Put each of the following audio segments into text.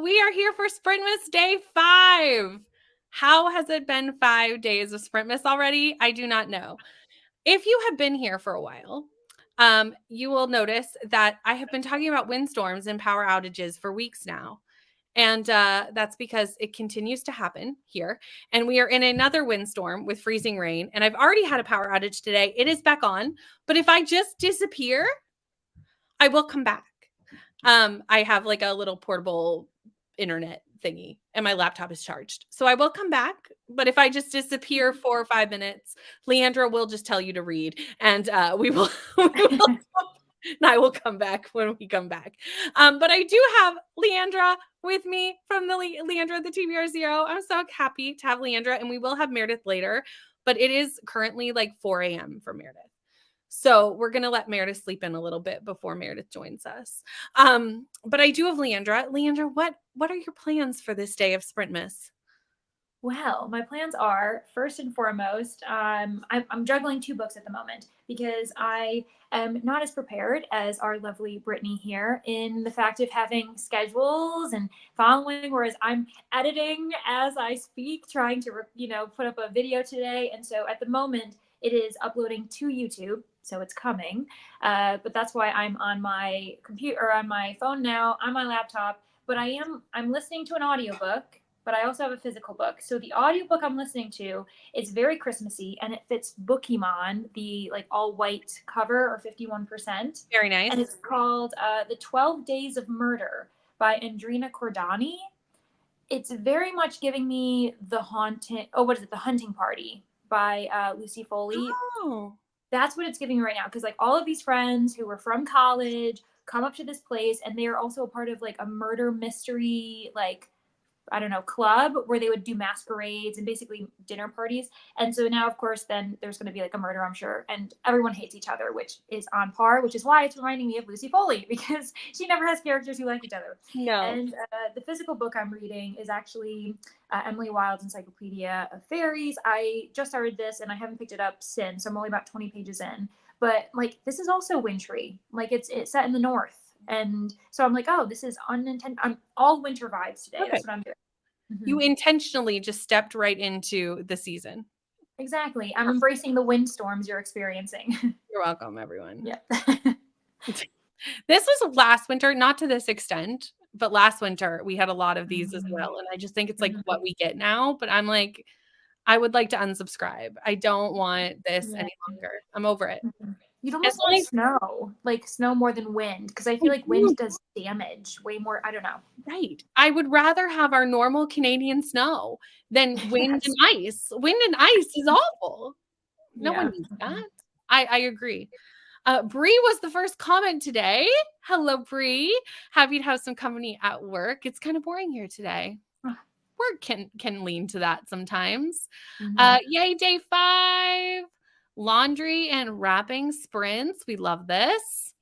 We are here for Sprintmas Day 5. How has it been 5 days of Sprintmas already? I do not know. If you have been here for a while, you will notice that I have been talking about windstorms and power outages for weeks now. And that's because it continues to happen here. And we are in another windstorm with freezing rain. And I've already had a power outage today. It is back on. But if I just disappear, I will come back. I have like a little portable internet thingy and my laptop is charged. So I will come back. But if I just disappear 4 or 5 minutes, Leandra will just tell you to read and we will and I will come back when we come back. But I do have Leandra with me from the Leandra, the TBR0. I'm so happy to have Leandra, and we will have Meredith later, but it is currently like 4 a.m. for Meredith. So we're going to let Meredith sleep in a little bit before Meredith joins us. But I do have Leandra. Leandra, what are your plans for this day of Sprintmas? Well, my plans are, first and foremost, I'm juggling 2 books at the moment because I am not as prepared as our lovely Brittany here in the fact of having schedules and following, whereas I'm editing as I speak, trying to, put up a video today. And so at the moment, it is uploading to YouTube, so it's coming. But that's why I'm on my computer, or on my phone now, on my laptop. But I'm listening to an audiobook, but I also have a physical book. So the audiobook I'm listening to is very Christmassy, and it fits Bookemon, the like all white cover, or 51%. Very nice. And it's called The 12 Days of Murder by Andrina Cordani. It's very much giving me The Hunting Party by Lucy Foley. Oh. That's what it's giving me right now. Because like all of these friends who were from college come up to this place, and they are also a part of like a murder mystery, like, I don't know, club where they would do masquerades and basically dinner parties. And so now, of course, then there's going to be like a murder, I'm sure. And everyone hates each other, which is on par, which is why it's reminding me of Lucy Foley, because she never has characters who like each other. No. And the physical book I'm reading is actually Emily Wilde's Encyclopedia of Fairies. I just started this and I haven't picked it up since. I'm only about 20 pages in. But like, this is also wintry. Like it's set in the north. And so I'm like, oh, this is unintended. I'm all winter vibes today. Perfect. That's what I'm doing. Mm-hmm. You intentionally just stepped right into the season. Exactly. I'm embracing the windstorms you're experiencing. You're welcome, everyone. Yeah. This was last winter, not to this extent, but last winter we had a lot of these as well. And I just think it's like what we get now. But I'm like, I would like to unsubscribe. I don't want this any longer. I'm over it. You'd almost want snow, like snow more than wind, because I feel like wind does damage way more. I don't know. Right. I would rather have our normal Canadian snow than wind and ice. Wind and ice is awful. No one needs that. I agree. Bree was the first comment today. Hello, Bree. Happy to have some company at work. It's kind of boring here today. Work can lean to that sometimes. Yay, day 5. Laundry and wrapping sprints. We love this.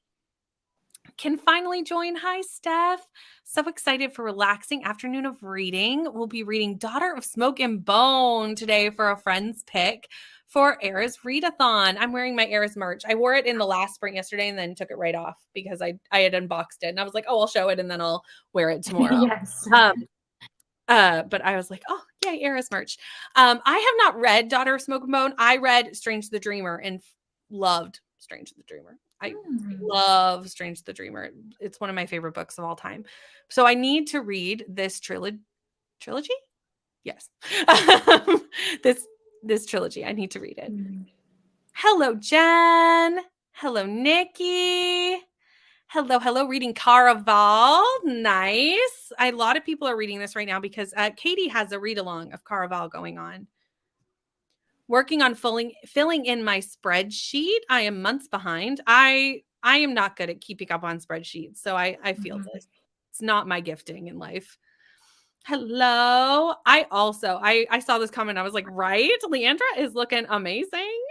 Can finally join. Hi, Steph. So excited for relaxing afternoon of reading. We'll be reading Daughter of Smoke and Bone today for a friend's pick for Era's Readathon. I'm wearing my Era's merch. I wore it in the last sprint yesterday and then took it right off because I had unboxed it. And I was like, oh, I'll show it and then I'll wear it tomorrow. Yes. But I was like, oh, yay, Era's merch. I have not read Daughter of Smoke and Bone. I read Strange the Dreamer and loved Strange the Dreamer. I love Strange the Dreamer. It's one of my favorite books of all time. So I need to read this trilogy. Yes. This trilogy. I need to read it. Hello, Jen. Hello, Nikki. Hello. Reading Caraval. Nice. A lot of people are reading this right now because Katie has a read-along of Caraval going on. Working on filling in my spreadsheet. I am months behind. I am not good at keeping up on spreadsheets, so I feel this. It's not my gifting in life. Hello. I saw this comment. I was like, right? Leandra is looking amazing.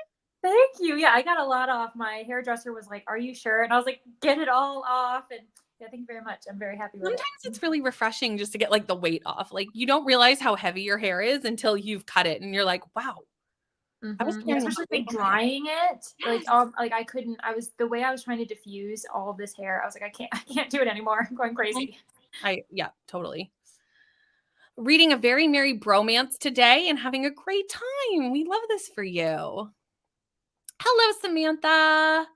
Thank you. Yeah, I got a lot off. My hairdresser was like, are you sure? And I was like, get it all off. And yeah, thank you very much. I'm very happy with it. Sometimes it's really refreshing just to get like the weight off. Like you don't realize how heavy your hair is until you've cut it and you're like, wow. I was especially like drying it. Like the way I was trying to diffuse all of this hair, I was like, I can't do it anymore. I'm going crazy. Yeah, totally. reading A Very Merry Bromance today and having a great time. We love this for you. Hello, Samantha.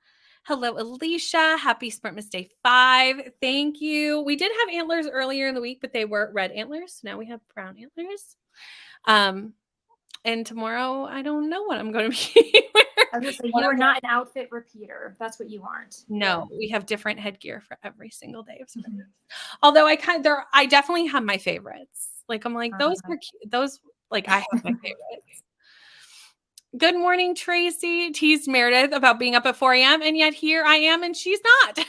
Hello, Alicia. Happy Sprintmas Day 5. Thank you. We did have antlers earlier in the week, but they were red antlers. Now we have brown antlers. And tomorrow, I don't know what I'm going to be wearing. I was going to say, you are not an outfit repeater. That's what you aren't. No, we have different headgear for every single day of Sprintmas. Although I definitely have my favorites. Like, I'm like, those were cute. Those, like, I have my favorites. Good morning, Tracy. Teased Meredith about being up at 4 a.m. and yet here I am and she's not.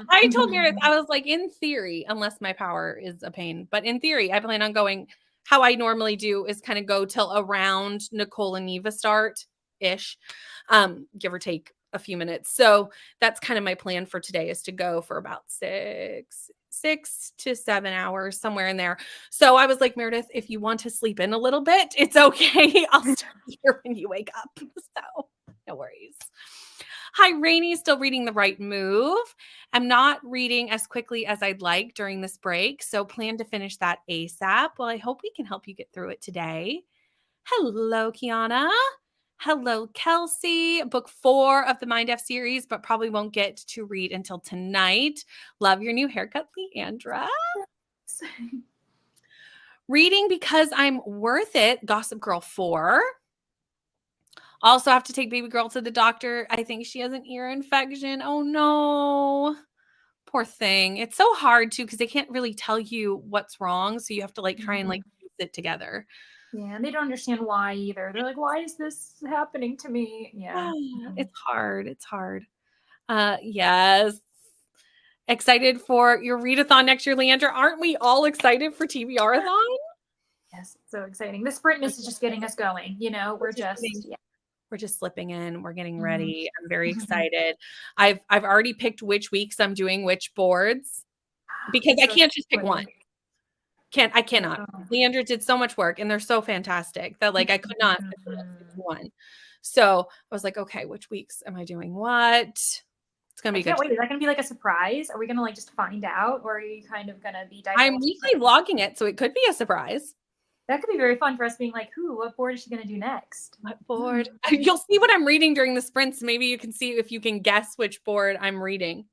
I told Meredith, I was like, in theory, unless my power is a pain, but in theory, I plan on going. How I normally do is kind of go till around Nicole and Neva start-ish, give or take a few minutes. So that's kind of my plan for today, is to go for about 6 to 7 hours, somewhere in there. So I was like, Meredith, if you want to sleep in a little bit, it's okay. I'll start here when you wake up. So no worries. Hi, Rainey, still reading The Right Move. I'm not reading as quickly as I'd like during this break, so plan to finish that ASAP. Well, I hope we can help you get through it today. Hello, Kiana. Hello, Kelsey. Book 4 of the Mind F series, but probably won't get to read until tonight. Love your new haircut, Leandra. Reading Because I'm Worth It, Gossip Girl 4. Also have to take baby girl to the doctor. I think she has an ear infection. Oh no. Poor thing. It's so hard too, because they can't really tell you what's wrong. So you have to like try and like piece it together. Yeah, and they don't understand why either. They're like, why is this happening to me? Yeah. It's hard. It's hard. Yes. Excited for your readathon next year, Leandra. Aren't we all excited for TBR-a-thon? Yes, so exciting. The Sprintmas is just getting us going. You know, we're just slipping in. We're getting ready. I'm very excited. I've already picked which weeks I'm doing which boards, because I can't just pick one. I cannot. Leandra did so much work and they're so fantastic that like I could not pick one. So I was like, okay, which weeks am I doing what? It's gonna be good. Wait, is that gonna be like a surprise? Are we gonna like just find out, or are you kind of gonna be I'm weekly vlogging it, so it could be a surprise. That could be very fun for us, being like, what board is she going to do next? What board? You'll see what I'm reading during the sprints. Maybe you can see if you can guess which board I'm reading.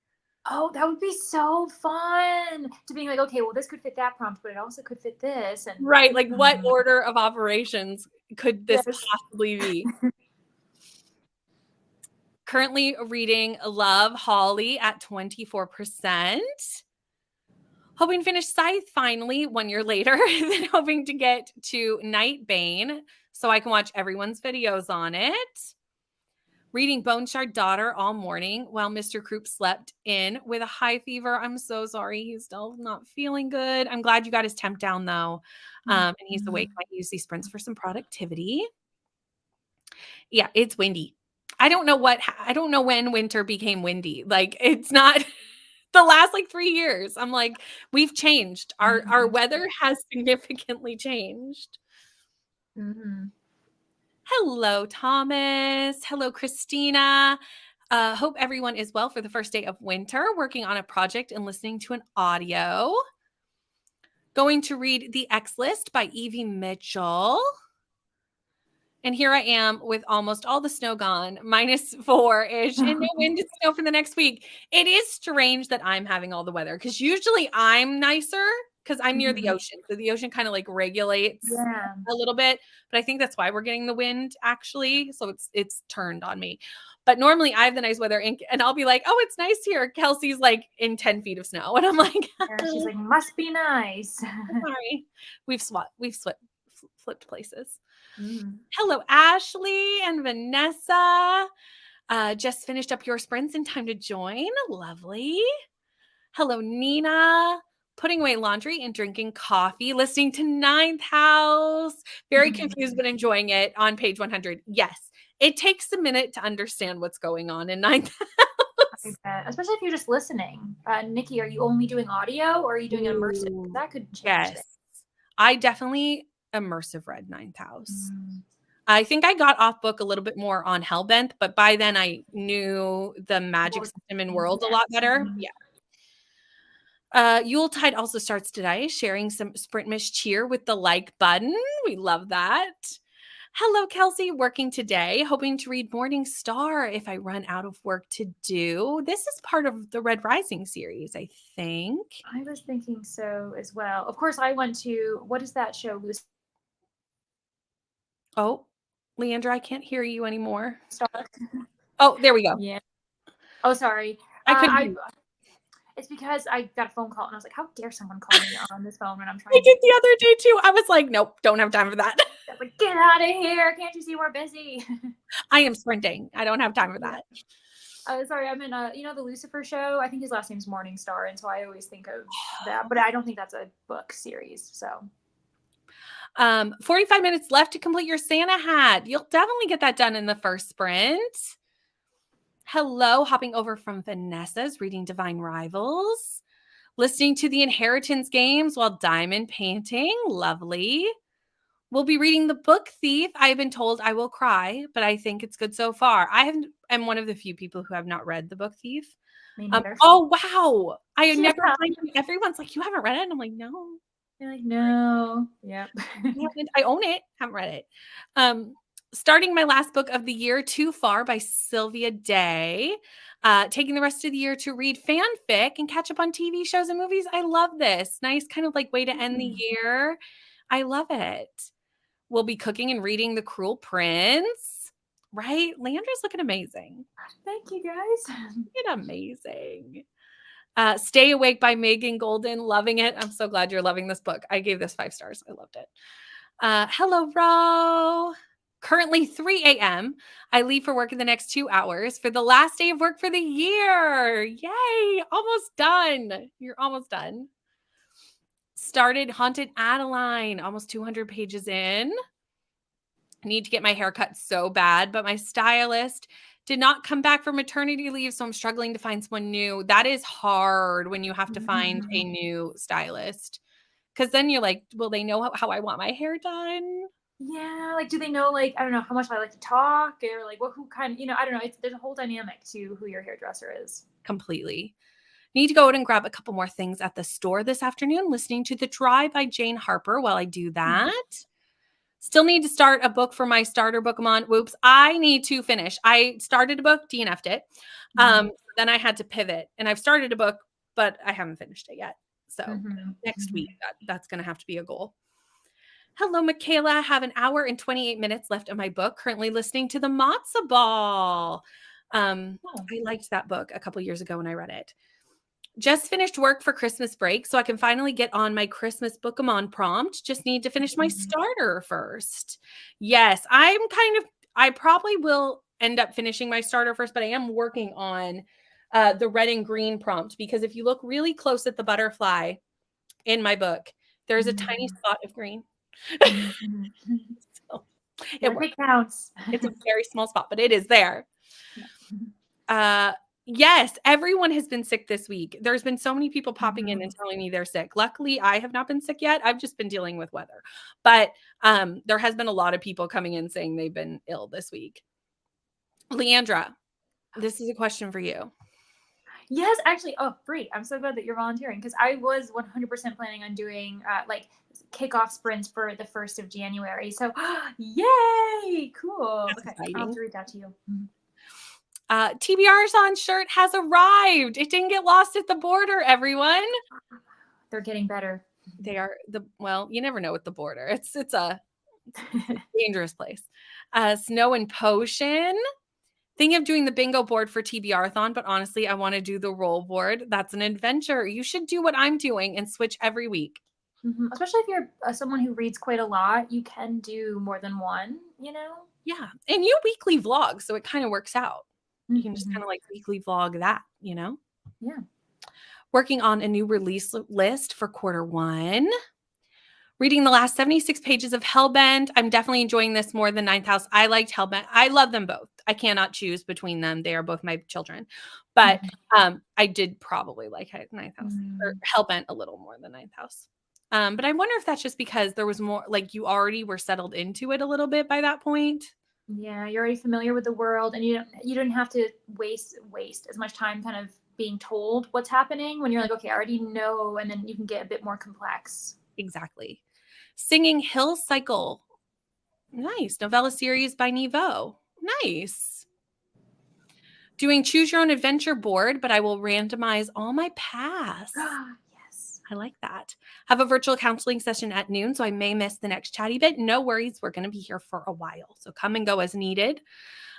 Oh, that would be so fun, to being like, okay, well, this could fit that prompt, but it also could fit this. And right, like what order of operations could this possibly be? Currently reading Love Holly at 24%. Hoping to finish Scythe finally 1 year later, then hoping to get to Nightbane so I can watch everyone's videos on it. Reading Bone Shard Daughter all morning while Mr. Croup slept in with a high fever. I'm so sorry. He's still not feeling good. I'm glad you got his temp down though. And he's awake. Might use these sprints for some productivity. Yeah, it's windy. I don't know when winter became windy. Like, it's not the last like 3 years. I'm like, we've changed. Our weather has significantly changed. Hello, Thomas. Hello, Christina. Hope everyone is well for the first day of winter, working on a project and listening to an audio. Going to read The X List by Evie Mitchell. And here I am with almost all the snow gone, -4-ish, and no wind and snow for the next week. It is strange that I'm having all the weather, because usually I'm nicer because I'm near the ocean. So the ocean kind of like regulates a little bit. But I think that's why we're getting the wind, actually. So it's turned on me. But normally I have the nice weather, and I'll be like, oh, it's nice here. Kelsey's like in 10 feet of snow. And I'm like, she's like, must be nice. Sorry. We've flipped places. Hello, Ashley and Vanessa. Just finished up your sprints in time to join. Lovely. Hello, Nina. Putting away laundry and drinking coffee, listening to Ninth House. Very confused, but enjoying it on page 100. Yes, it takes a minute to understand what's going on in Ninth House. Especially if you're just listening. Nikki, are you only doing audio, or are you doing immersive? That could change things. I definitely immersive read Ninth House. I think I got off book a little bit more on Hellbent, but by then I knew the magic system and world a lot better. Yeah. Yuletide also starts today, sharing some Sprintmas cheer with the like button. We love that. Hello, Kelsey, working today, hoping to read Morning Star if I run out of work to do. This is part of the Red Rising series, I think. I was thinking so as well. Of course, I went to, what is that show, Lucy Oh, Leandra, I can't hear you anymore. Star? Oh, there we go. Yeah. Oh, sorry. I couldn't hear you. It's because I got a phone call and I was like, how dare someone call me on this phone when I'm I trying did to the other day too. I was like, nope, don't have time for that. I was like, get out of here. Can't you see we're busy? I am sprinting. I don't have time for that. Sorry, I'm in the Lucifer show. I think his last name's Morningstar, and so I always think of that, but I don't think that's a book series. So 45 minutes left to complete your Santa hat. You'll definitely get that done in the first sprint. Hello, hopping over from Vanessa's reading Divine Rivals. Listening to the Inheritance Games while diamond painting. Lovely. We'll be reading The Book Thief. I have been told I will cry, but I think it's good so far. I'm one of the few people who have not read The Book Thief. me neither. Oh, wow. I Yeah. never find everyone's like, you haven't read it? And I'm like, no. You're like, no. Yep. I own it. Haven't read it. Starting my last book of the year, Too Far by Sylvia Day. Taking the rest of the year to read fanfic and catch up on TV shows and movies. I love this. Nice kind of like way to end the year. I love it. We'll be cooking and reading The Cruel Prince. Right? Leandra's looking amazing. Thank you, guys. Looking amazing. Stay Awake by Megan Golden. Loving it. I'm so glad you're loving this book. I gave this 5 stars. I loved it. Hello, Ro. Currently 3 a.m. I leave for work in the next 2 hours for the last day of work for the year. Yay. Almost done. You're almost done. Started Haunted Adeline. Almost 200 pages in. I need to get my hair cut so bad, but my stylist did not come back from maternity leave, so I'm struggling to find someone new. That is hard when you have to find a new stylist, because then you're like, will they know how I want my hair done? Yeah, like, do they know, like, I don't know, how much I like to talk, or like, who kind of, I don't know. There's a whole dynamic to who your hairdresser is. Completely. Need to go out and grab a couple more things at the store this afternoon, listening to The Dry by Jane Harper while I do that. Still need to start a book for my starter book month. Whoops. I need to finish. I started a book, DNF'd it. Then I had to pivot, and I've started a book, but I haven't finished it yet. So next week, that's going to have to be a goal. Hello, Michaela. Have an hour and 28 minutes left of my book. Currently listening to The Matzo Ball. I liked that book a couple years ago when I read it. Just finished work for Christmas break, so I can finally get on my Christmas Book-a-mon prompt. Just need to finish my starter first. Yes, I probably will end up finishing my starter first, but I am working on the red and green prompt, because if you look really close at the butterfly in my book, there's a tiny spot of green. So it counts. It's a very small spot, but it is there. Yes, everyone has been sick this week. There's been so many people popping in and telling me they're sick. Luckily, I have not been sick yet. I've just been dealing with weather. But there has been a lot of people coming in saying they've been ill this week. Leandra, this is a question for you. Yes, actually. Oh, great. I'm so glad that you're volunteering, because I was 100% planning on doing like kickoff sprints for the 1st of January. So yay, cool. That's okay, exciting. I'll have to read that to you. TBR's on shirt has arrived. It didn't get lost at the border, everyone. They're getting better. They are well, you never know with the border. It's a dangerous place. Snow and Potion. Thinking of doing the bingo board for TBR-thon, but honestly, I want to do the roll board. That's an adventure. You should do what I'm doing and switch every week. Especially if you're someone who reads quite a lot, you can do more than one, Yeah. And you weekly vlog, so it kind of works out. You can just kind of like weekly vlog that, Yeah. Working on a new release list for Q1. Reading the last 76 pages of Hellbent. I'm definitely enjoying this more than Ninth House. I liked Hellbent. I love them both. I cannot choose between them. They are both my children. But I did probably like Ninth House or Hellbent a little more than Ninth House. But I wonder if that's just because there was more, like, you already were settled into it a little bit by that point. Yeah, you're already familiar with the world, and you didn't have to waste as much time kind of being told what's happening when you're like, okay, I already know, and then you can get a bit more complex. Exactly. Singing Hill Cycle. Nice. Novella series by Niveau. Nice. Doing Choose Your Own Adventure board, but I will randomize all my paths. Yes. I like that. Have a virtual counseling session at noon, so I may miss the next chatty bit. No worries. We're going to be here for a while, so come and go as needed.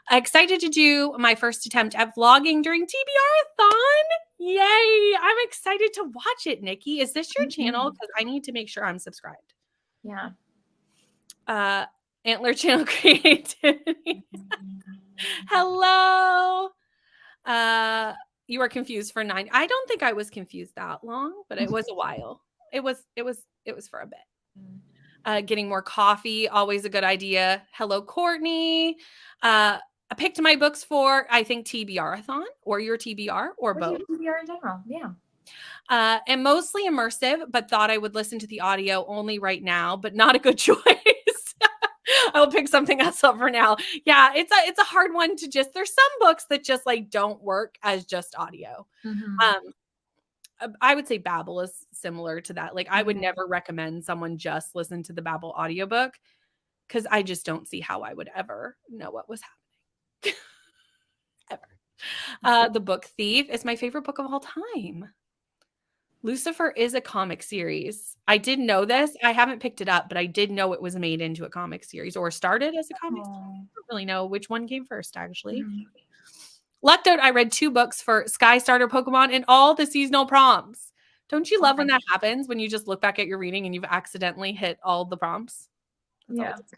Excited to do my first attempt at vlogging during TBR-a-thon. Yay. I'm excited to watch it, Nikki. Is this your channel? Because I need to make sure I'm subscribed. Yeah. Antler Channel Creativity. Hello. You were confused for 9. I don't think I was confused that long, but it was a while. It was for a bit. Getting more coffee, always a good idea. Hello, Courtney. I picked my books for, I think, TBR-a-thon or your TBR or both. TBR in general, yeah. And mostly immersive, but thought I would listen to the audio only right now, but not a good choice. I'll pick something else up for now. Yeah, it's a hard one to just, there's some books that just like don't work as just audio. I would say Babbel is similar to that. Like I would never recommend someone just listen to the Babbel audiobook because I just don't see how I would ever know what was happening. Ever. The Book Thief is my favorite book of all time. Lucifer is a comic series. I did know this. I haven't picked it up, but I did know it was made into a comic series or started as a comic series. I don't really know which one came first, actually. Lucked out, I read 2 books for Sky Starter Pokemon and all the seasonal prompts. Don't you love when that happens, when you just look back at your reading and you've accidentally hit all the prompts? That's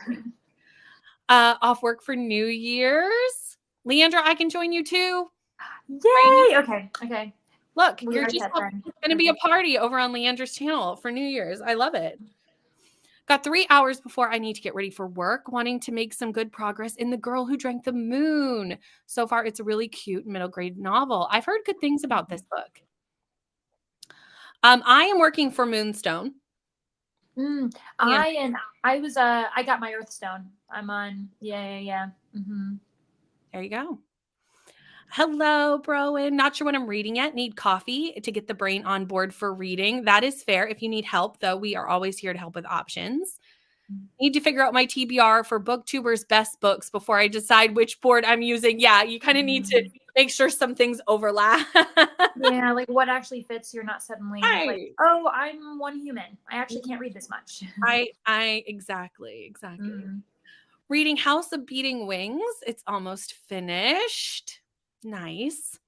off work for New Year's. Leandra, I can join you too. Yay! Okay. Look, you're just going to be a party over on Leandra's channel for New Year's. I love it. Got 3 hours before I need to get ready for work, wanting to make some good progress in The Girl Who Drank the Moon. So far, it's a really cute middle grade novel. I've heard good things about this book. I am working for Moonstone. I got my Earthstone. I'm on. Yeah. There you go. Hello, Broen. Not sure what I'm reading yet. Need coffee to get the brain on board for reading. That is fair. If you need help, though, we are always here to help with options. Need to figure out my TBR for Booktuber's best books before I decide which board I'm using. Yeah, you kind of need to make sure some things overlap. Yeah, like what actually fits. You're not suddenly like, oh, I'm one human. I actually can't read this much. Exactly. Reading House of Beating Wings. It's almost finished. Nice.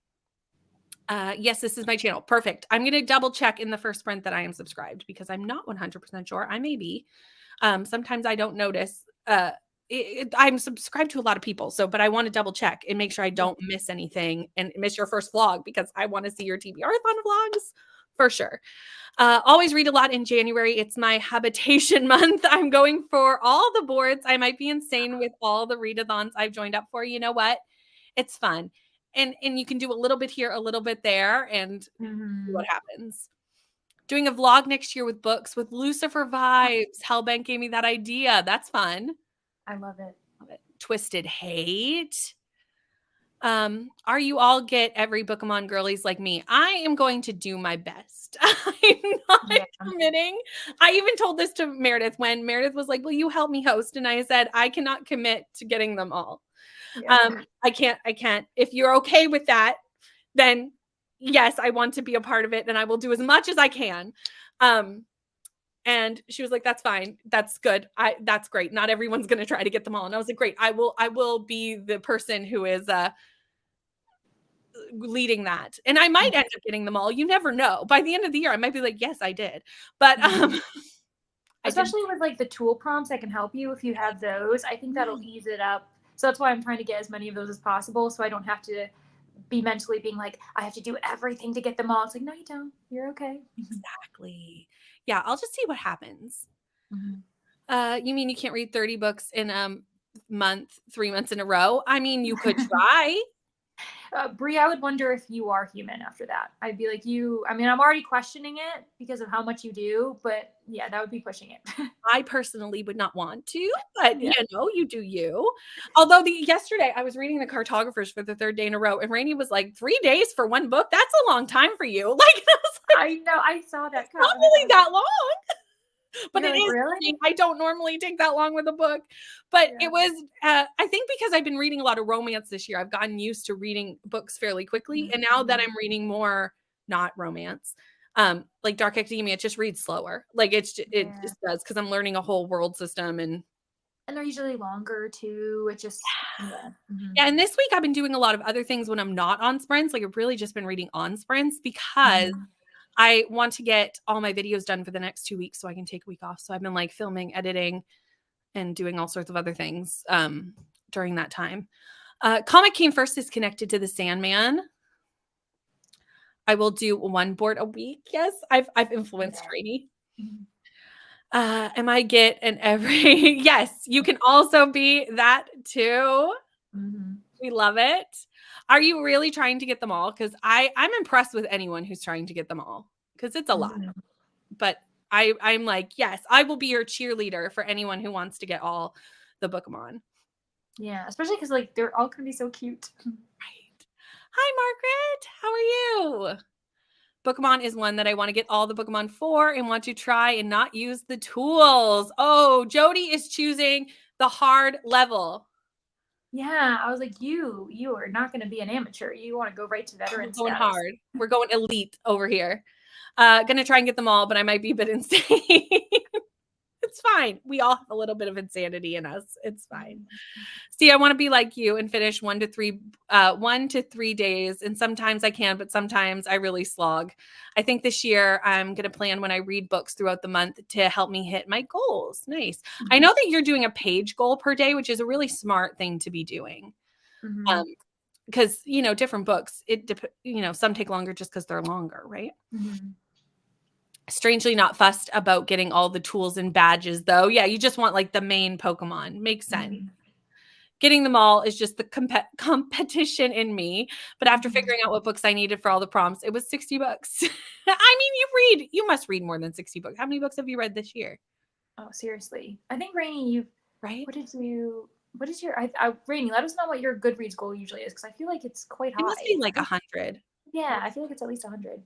Yes, this is my channel. Perfect. I'm going to double check in the first sprint that I am subscribed because I'm not 100% sure. I may be. Sometimes I don't notice. I'm subscribed to a lot of people. But I want to double check and make sure I don't miss anything and miss your first vlog because I want to see your TBR-a-thon vlogs for sure. Always read a lot in January. It's my habitation month. I'm going for all the boards. I might be insane with all the readathons I've joined up for. You know what? It's fun. And you can do a little bit here, a little bit there, and see what happens. Doing a vlog next year with books with Lucifer vibes. Hellbent gave me that idea. That's fun. I love it. Twisted Hate. Are you all get every Bookemon girlies like me? I am going to do my best. I'm not committing. I even told this to Meredith when Meredith was like, will you help me host? And I said, I cannot commit to getting them all. I can't. If you're okay with that, then yes, I want to be a part of it and I will do as much as I can. And she was like, that's fine. That's good. That's great. Not everyone's going to try to get them all. And I was like, great. I will be the person who is, leading that. And I might end up getting them all. You never know. By the end of the year, I might be like, yes, I did. But, especially with like the tool prompts that can help you if you have those, I think that'll ease it up. So that's why I'm trying to get as many of those as possible. So I don't have to be mentally being like, I have to do everything to get them all. It's like, no, you don't. You're okay. Exactly. Yeah. I'll just see what happens. You mean you can't read 30 books in a month, 3 months in a row? I mean, you could try. Brie, I would wonder if you are human after that. I'd be like, I mean, I'm already questioning it because of how much you do, but yeah, that would be pushing it. I personally would not want to, but, Yeah. you do you. Although yesterday I was reading The Cartographers for the 3rd day in a row, and Rainey was like, 3 days for 1 book? That's a long time for you. Like, I was like, I know. I saw that "It's not comment. I really was like, that long." But you're it like, is for really? me. I don't normally take that long with a book. But Yeah. it was, I think because I've been reading a lot of romance this year, I've gotten used to reading books fairly quickly. And now that Mhm. I'm reading more not romance, like Dark Academia, it just reads slower. Like it Yeah. just does because I'm learning a whole world system. And And they're usually longer too. It just, yeah. yeah, and this week I've been doing a lot of other things when I'm not on sprints. Like I've really just been reading on sprints because Mhm. I want to get all my videos done for the next 2 weeks so I can take a week off. So I've been like filming, editing, and doing all sorts of other things during that time. Comic Came First is connected to the Sandman. I will do 1 board a week. Yes, I've influenced Yeah. Rainy. Mhm. Am I get an every yes, you can also be that too. Mhm. We love it. Are you really trying to get them all? Because I'm impressed with anyone who's trying to get them all because it's a lot. Mhm. But I'm like, yes, I will be your cheerleader for anyone who wants to get all the Bookemon. Yeah, especially because like they're all gonna be so cute. Right. Hi, Margaret. How are you? Bookemon is one that I want to get all the Bookemon for and want to try and not use the tools. Oh, Jody is choosing the hard level. Yeah, I was like, you are not gonna be an amateur. You want to go right to We're veteran going status. hard. We're going elite over here. Gonna try and get them all, but I might be a bit insane. It's fine. We all have a little bit of insanity in us. It's fine. Mhm. See, I want to be like you and finish 1 to 3 days. And sometimes I can, but sometimes I really slog. I think this year I'm going to plan when I read books throughout the month to help me hit my goals. Nice. I Mhm. know that you're doing a page goal per day, which is a really smart thing to be doing. Mhm. Because, different books, some take longer just because they're longer, right? Mhm. Strangely not fussed about getting all the tools and badges, though. Yeah, you just want like the main Pokemon. Makes sense. Mhm. Getting them all is just the competition in me. But after Mhm. figuring out what books I needed for all the prompts, it was $60. I mean, you must read more than 60 books. How many books have you read this year? Oh, seriously. I think Rainy, you've Right? what is your Rainy, let us know what your Goodreads goal usually is because I feel like it's quite It must high. be like 100. Yeah, I feel like it's at least 100.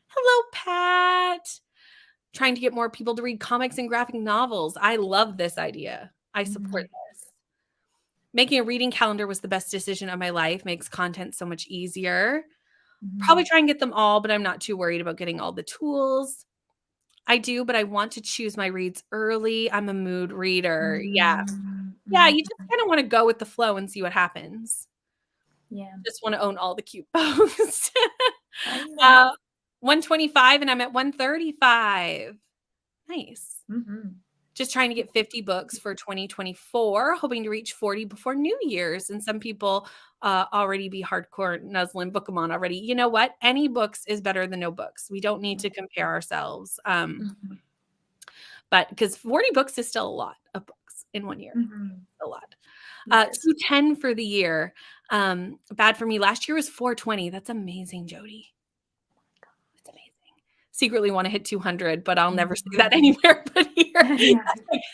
Hello, Pat. Trying to get more people to read comics and graphic novels. I love this idea. I support Mhm. this. Making a reading calendar was the best decision of my life. Makes content so much easier. Probably Mhm. try and get them all, but I'm not too worried about getting all the tools. I do, but I want to choose my reads early. I'm a mood reader. Yeah. Mhm. Yeah, Mhm. you just kind of want to go with the flow and see what happens. Yeah, Just want to own all the cute posts. I know. uh, 125 and I'm at 135. Nice. Mhm. Just trying to get 50 books for 2024, hoping to reach 40 before New Year's. And some people already be hardcore nuzzling Bookemon already. You know what? Any books is better than no books. We don't need to compare ourselves. Mhm. But because 40 books is still a lot of books in 1 year. Mhm. A lot. Yes. 210 for the year. Bad for me. Last year was 420. That's amazing, Jody. That's amazing. Secretly want to hit 200, but I'll never say that Mhm. anywhere but here. Yeah.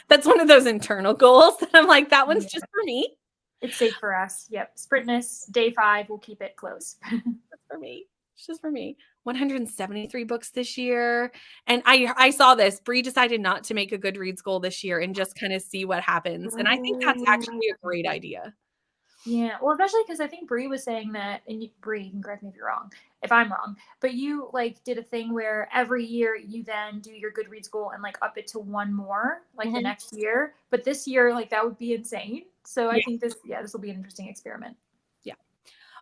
That's one of those internal goals that I'm like, that one's just Yeah. for me. It's safe for us. Yep. Sprintmas, day 5, we'll keep it close. That's for me. It's just for me. 173 books this year. And I saw this. Bree decided not to make a Goodreads goal this year and just kind of see what happens. And I think that's actually a great idea. Yeah, well, especially because I think Bree was saying that, and Bree, you can correct me if you're wrong, if I'm wrong, but you like did a thing where every year you then do your Goodreads goal and like up it to one more, like the Mhm. next year. But this year, like that would be insane. So I Yeah. think this will be an interesting experiment. Yeah.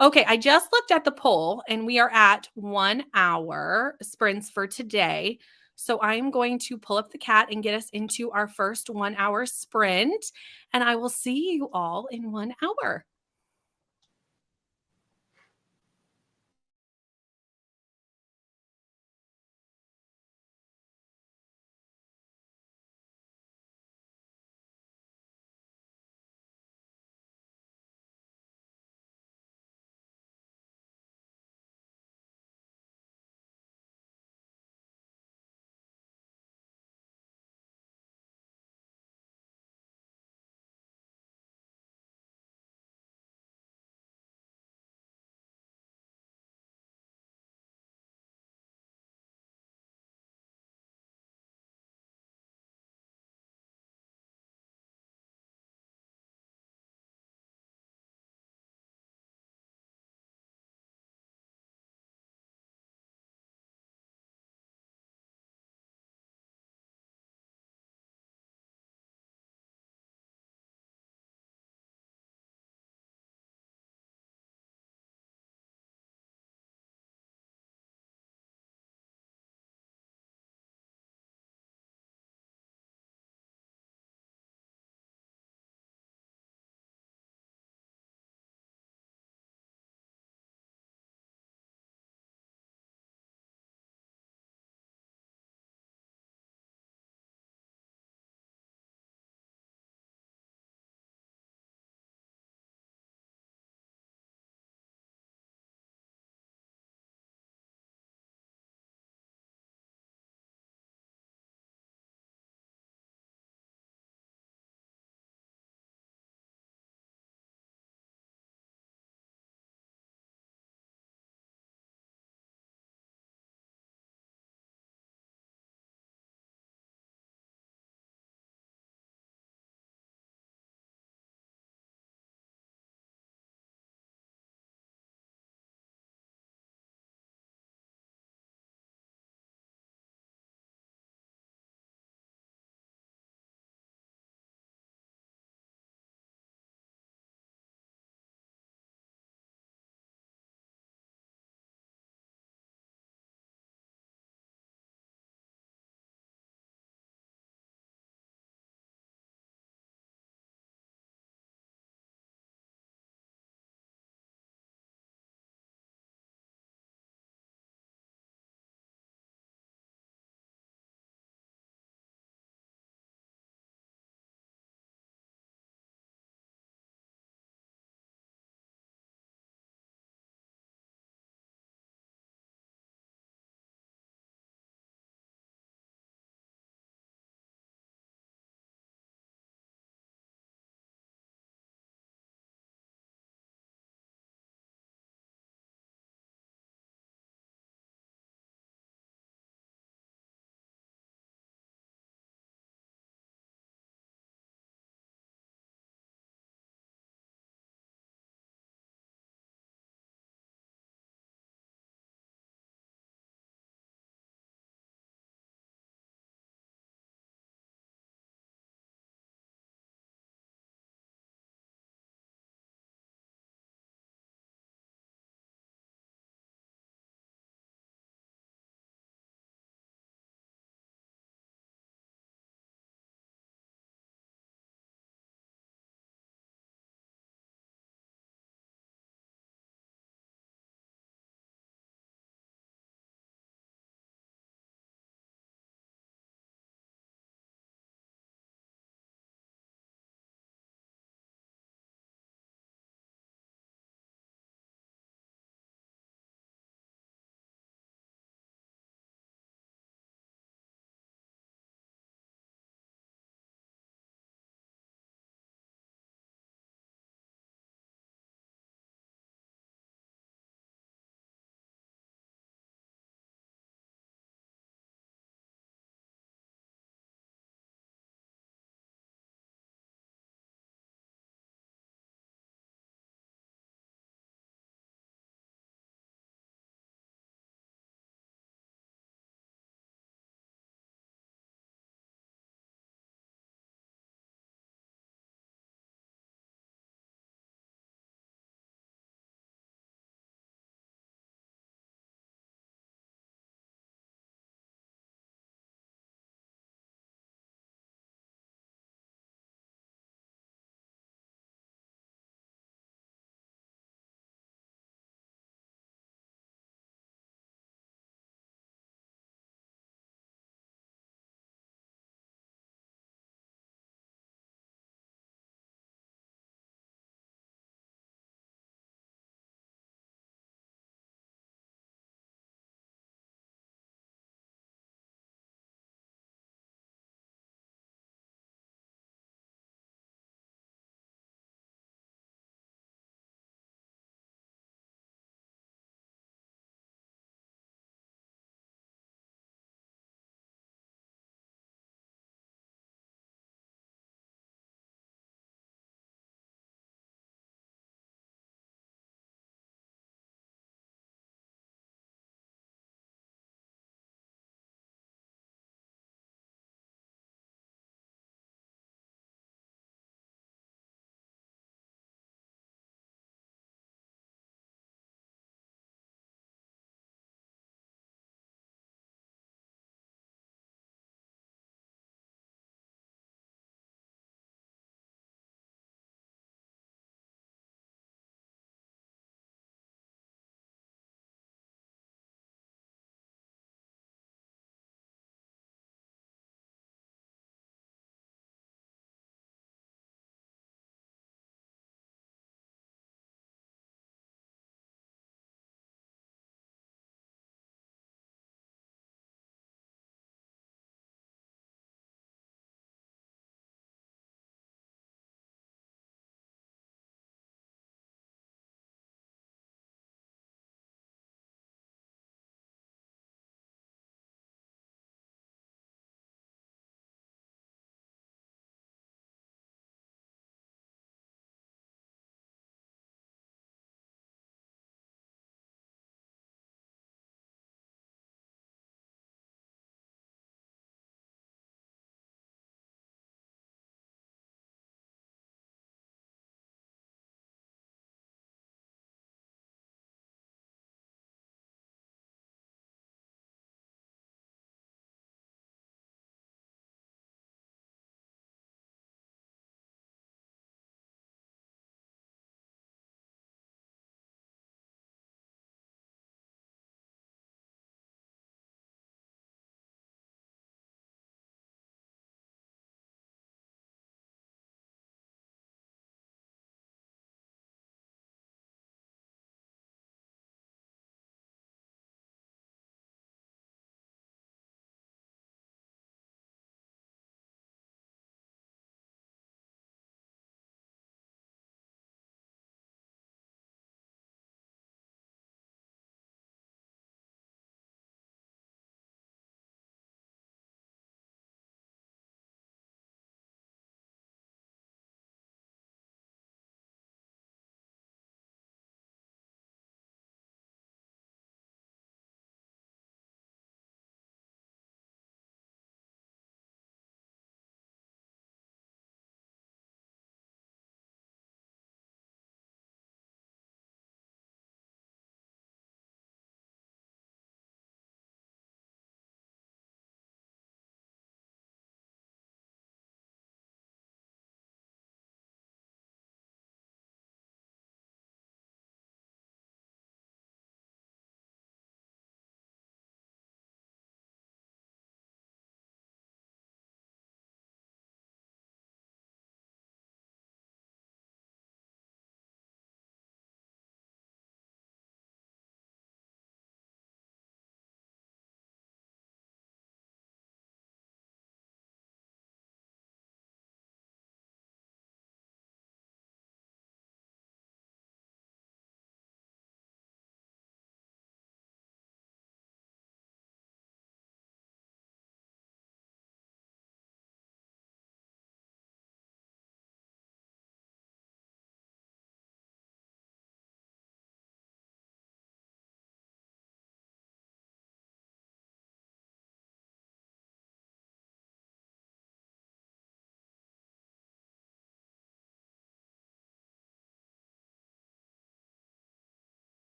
Okay, I just looked at the poll and we are at 1 hour sprints for today. So I'm going to pull up the cat and get us into our first 1 hour sprint. And I will see you all in 1 hour.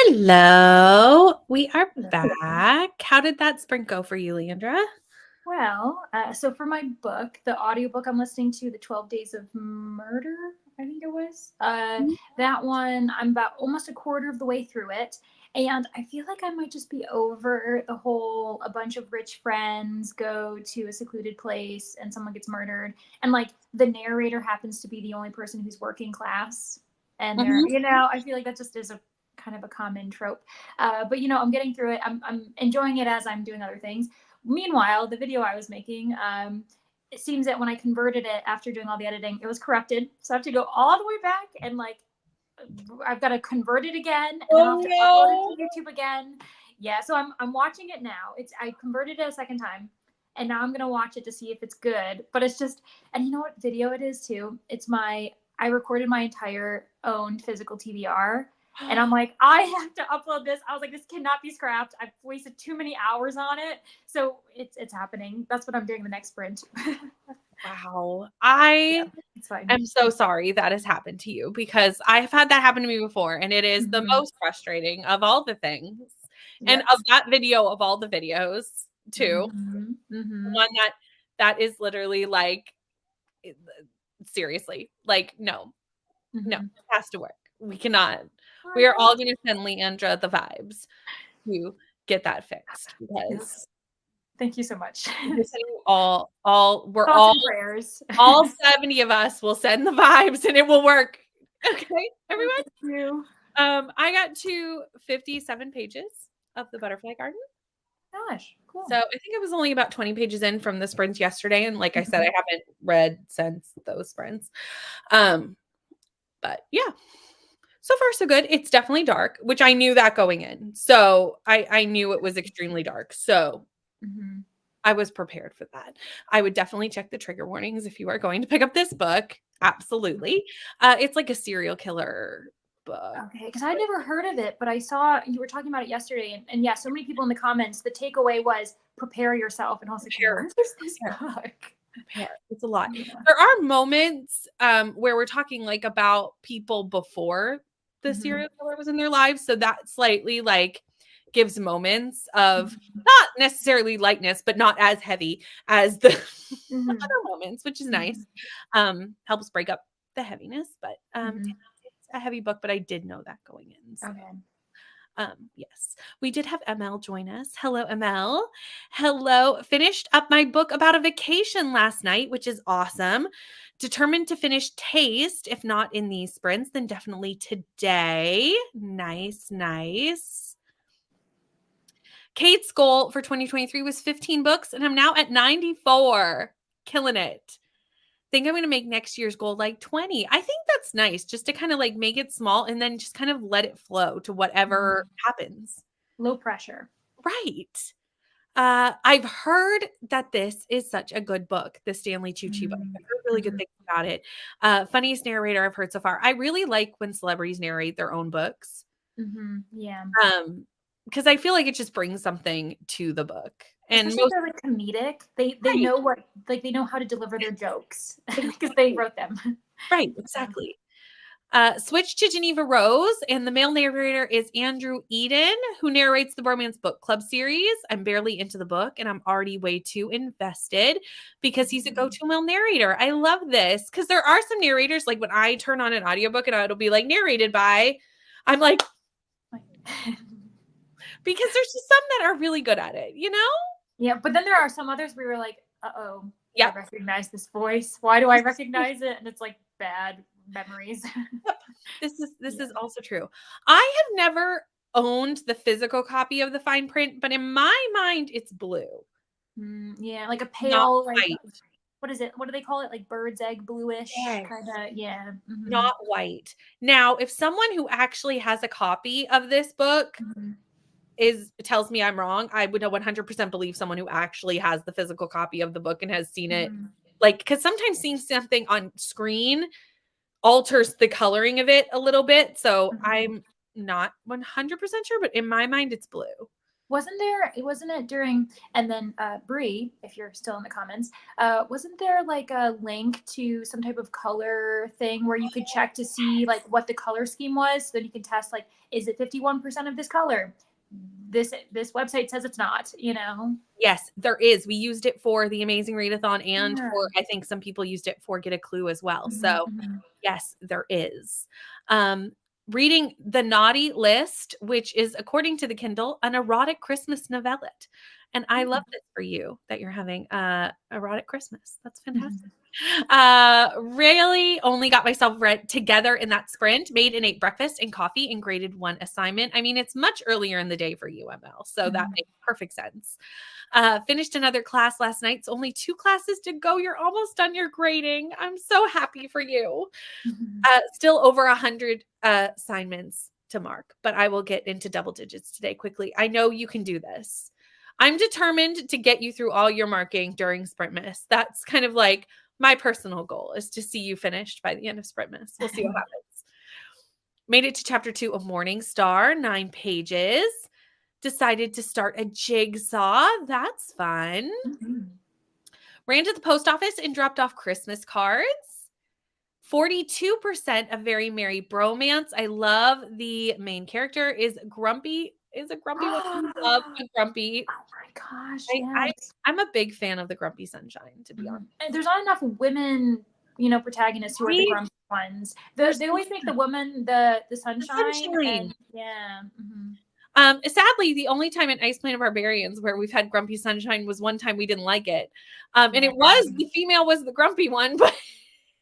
Hello. We are Hello. back. How did that sprint go for you, Leandra? Well, so for my book, the audiobook I'm listening to, The 12 Days of Murder, I think it was, that one, I'm about almost a quarter of the way through it. And I feel like I might just be over the whole a bunch of rich friends go to a secluded place and someone gets murdered. And like the narrator happens to be the only person who's working class. And they're, Mhm. I feel like that just is a kind of a common trope. But I'm getting through it. I'm enjoying it as I'm doing other things. Meanwhile, the video I was making, it seems that when I converted it after doing all the editing, it was corrupted. So I have to go all the way back and like I've got to convert it again, and then I'll have to upload Oh it to YouTube again. Yeah, so I'm watching it now. I converted it a second time, and now I'm gonna watch it to see if it's good. But it's just, and you know what video it is too? I recorded my entire own physical TBR, and I'm no. like, I have to upload this. I was like, this cannot be scrapped. I've wasted too many hours on it, so it's happening. That's what I'm doing the next sprint. Wow. Yeah, I it's fine. am so sorry that has happened to you because I've had that happen to me before, and it is the Mhm. most frustrating of all the things. And of Yes. that video of all the videos, too, Mhm. Mhm. one that is literally like it- seriously, like no, Mhm. it has to work. We cannot. I We are know. all going to send Leandra the vibes to get that fixed because Yes. Thank you so much. we're sending all we're Thoughts and prayers. all 70 of us will send the vibes and it will work. Okay, Oh, everyone. thank you. I got to 57 pages of the Butterfly Garden. Gosh, So cool. I think I was only about 20 pages in from the sprints yesterday. And like I said, Mhm. I haven't read since those sprints. Um, but yeah. So far, so good. It's definitely dark, which I knew that going in. So I knew it was extremely dark. So Mhm. I was prepared for that. I would definitely check the trigger warnings if you are going to pick up this book. Absolutely. It's like a serial killer book. Okay, because I'd never heard of it, but I saw you were talking about it yesterday, and yeah, so many people in the comments. The takeaway was prepare yourself, and I was like, Prepare, what is this prepare, book? prepare. It's a lot. Yeah. There are moments where we're talking like about people before the Mhm. serial killer was in their lives. So that slightly like gives moments of Mhm. not necessarily lightness, but not as heavy as the Mhm. other moments, which is nice. Mhm. Helps break up the heaviness, but Mhm. it's a heavy book, but I did know that going in. So Okay. yes, we did have ML join us. Hello, ML. Hello. Finished up my book about a vacation last night, which is awesome. Determined to finish Taste. If not in these sprints, then definitely today. Nice, nice. Kate's goal for 2023 was 15 books, and I'm now at 94. Killing it. Think I'm going to make next year's goal like 20. I think that's nice just to kind of like make it small and then just kind of let it flow to whatever Mhm. happens. Low pressure. Right. I've heard that this is such a good book, the Stanley Tucci book. Mhm. I've heard really good Mhm. things about it. Funniest narrator I've heard so far. I really like when celebrities narrate their own books. Mhm. Yeah. Because I feel like it just brings something to the book. And Especially if most they're like comedic, they right, know they know how to deliver their jokes because they exactly. wrote them. Right, Yeah. exactly. Switch to Geneva Rose, and the male narrator is Andrew Eden, who narrates the Romance Book Club series. I'm barely into the book, and I'm already way too invested because he's a go-to male narrator. I love this because there are some narrators, like when I turn on an audiobook and it'll be like narrated by, I'm like, because there's just some that are really good at it, you know? Yeah, but then there are some others where you're like, "Uh-oh, I Yep. recognize this voice. Why do I recognize it?" And it's like bad memories. Yep. This Yeah. is also true. I have never owned the physical copy of the fine print, but in my mind, it's blue, Yeah, like a not pale, like white. what is it? What do they call it? Like bird's egg bluish Yes. kind of. Yeah. Not white. Now, if someone who actually has a copy of this book Mhm. tells me I'm wrong, I would 100% believe someone who actually has the physical copy of the book and has seen it. Mhm. Like, because sometimes seeing something on screen alters the coloring of it a little bit. So Mhm. I'm not 100% sure, but in my mind, it's blue. Wasn't it during, and then Bree, if you're still in the comments, wasn't there like a link to some type of color thing where you could check to see like what the color scheme was, so that you can test like, is it 51% of this color? This website says it's not, you know? Yes, there is. We used it for the Amazing Readathon and Yeah. for, I think some people used it for Get a Clue as well. Mhm, So mhm. yes, there is. Reading The Naughty List, which is, according to the Kindle, an erotic Christmas novelette. And I love this for you that you're having erotic Christmas. That's fantastic. Mhm. Really only got myself read together in that sprint, made and ate breakfast and coffee and graded one assignment. I mean, it's much earlier in the day for you, ML, so that Mhm. makes perfect sense. Finished another class last night. It's only 2 classes to go. You're almost done your grading. I'm so happy for you. Mhm. Still over 100 assignments to mark, but I will get into double digits today quickly. I know you can do this. I'm determined to get you through all your marking during Sprintmas. That's kind of like my personal goal, is to see you finished by the end of Sprintmas. We'll see what happens. Made it to chapter 2 of Morning Star, 9 pages. Decided to start a jigsaw. That's fun. Mhm. Ran to the post office and dropped off Christmas cards. 42% of Very Merry Bromance. I love the main character is grumpy. Is a grumpy one. I love a grumpy. Oh my gosh, I, I yes. I'm a big fan of the Grumpy Sunshine, to be honest. Mhm. And there's not enough women, you know, protagonists who are the Right? grumpy ones. There's They always make the woman the the sunshine, sunshine. and yeah. Mhm. Sadly, the only time in Ice Planet Barbarians where we've had Grumpy Sunshine was one time we didn't like it. And Yeah. it was the female was the grumpy one, but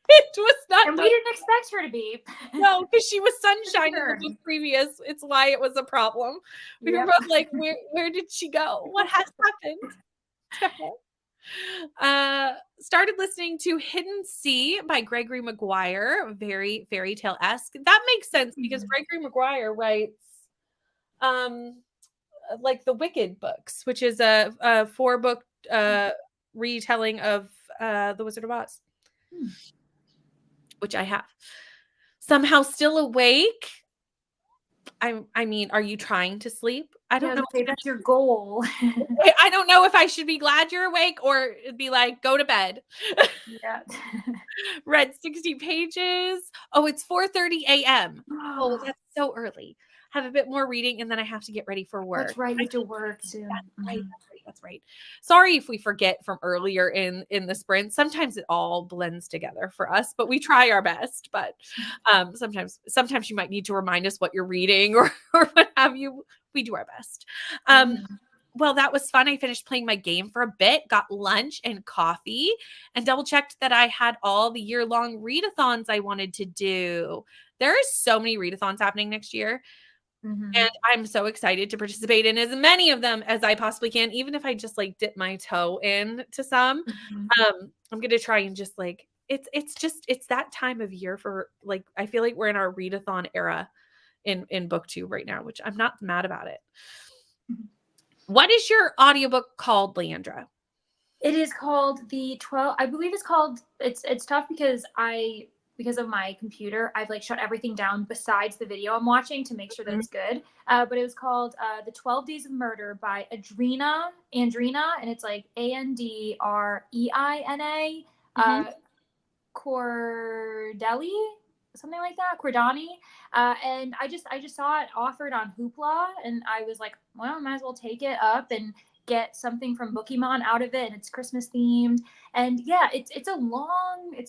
it was not And we done. didn't expect her to be. No, because she was For sunshine in the sure. book previous. It's why it was a problem. We were Yep. both like, where did she go? What has happened? Started listening to Hidden Sea by Gregory Maguire, very fairy tale-esque. That makes sense because Gregory Maguire writes um like the Wicked books, which is a 4-book retelling of The Wizard of Oz, Hmm. which I have. Somehow Still Awake. I mean, are you trying to sleep? I Yeah, I don't was know. gonna say that's your goal. I don't know if I should be glad you're awake or be like, go to bed. Yeah. Read 60 pages. Oh, it's 4:30 a.m. Oh, that's so early. Have a bit more reading and then I have to get ready for work. That's right. You have to work That's soon. right. Mhm. That's right. That's right. Sorry if we forget from earlier in the sprint. Sometimes it all blends together for us, but we try our best. But sometimes you might need to remind us what you're reading or what have you. We do our best. Mhm. Well, that was fun. I finished playing my game for a bit, got lunch and coffee, and double checked that I had all the year-long readathons I wanted to do. There is so many readathons happening next year. And Mhm. I'm so excited to participate in as many of them as I possibly can, even if I just like dip my toe in to some. Mhm. I'm gonna try and just like it's that time of year for like I feel like we're in our readathon era in Booktube right now, which I'm not mad about it. Mhm. What is your audiobook called, Leandra? It is called the 12, I believe it's called, it's tough because because of my computer, I've like shut everything down besides the video I'm watching to make sure that Mhm. it's good. But it was called The 12 Days of Murder by Andrina, and it's like Andreina, Mhm. Cordelli, something like that, Cordani. And I just saw it offered on Hoopla, and I was like, well, I might as well take it up and get something from Bookymon out of it, and it's Christmas themed. And yeah, it's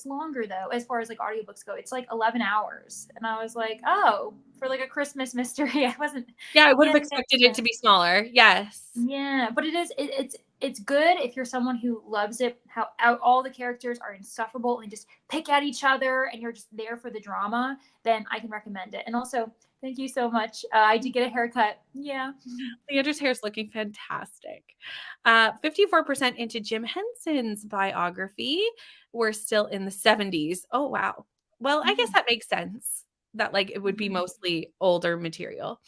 longer though as far as like audiobooks go. It's like 11 hours, and I was like, oh, for like a Christmas mystery, I wasn't. Yeah, I would have Yeah, expected yeah. it to be smaller. Yes. Yeah, but it's good if you're someone who loves it. How all the characters are insufferable and just pick at each other, and you're just there for the drama. Then I can recommend it. And also, thank you so much. I did get a haircut. Yeah. Leandra's hair is looking fantastic. 54% into Jim Henson's biography. We're still in the 70s. Oh, wow. Well, I guess that makes sense that like it would be mostly older material.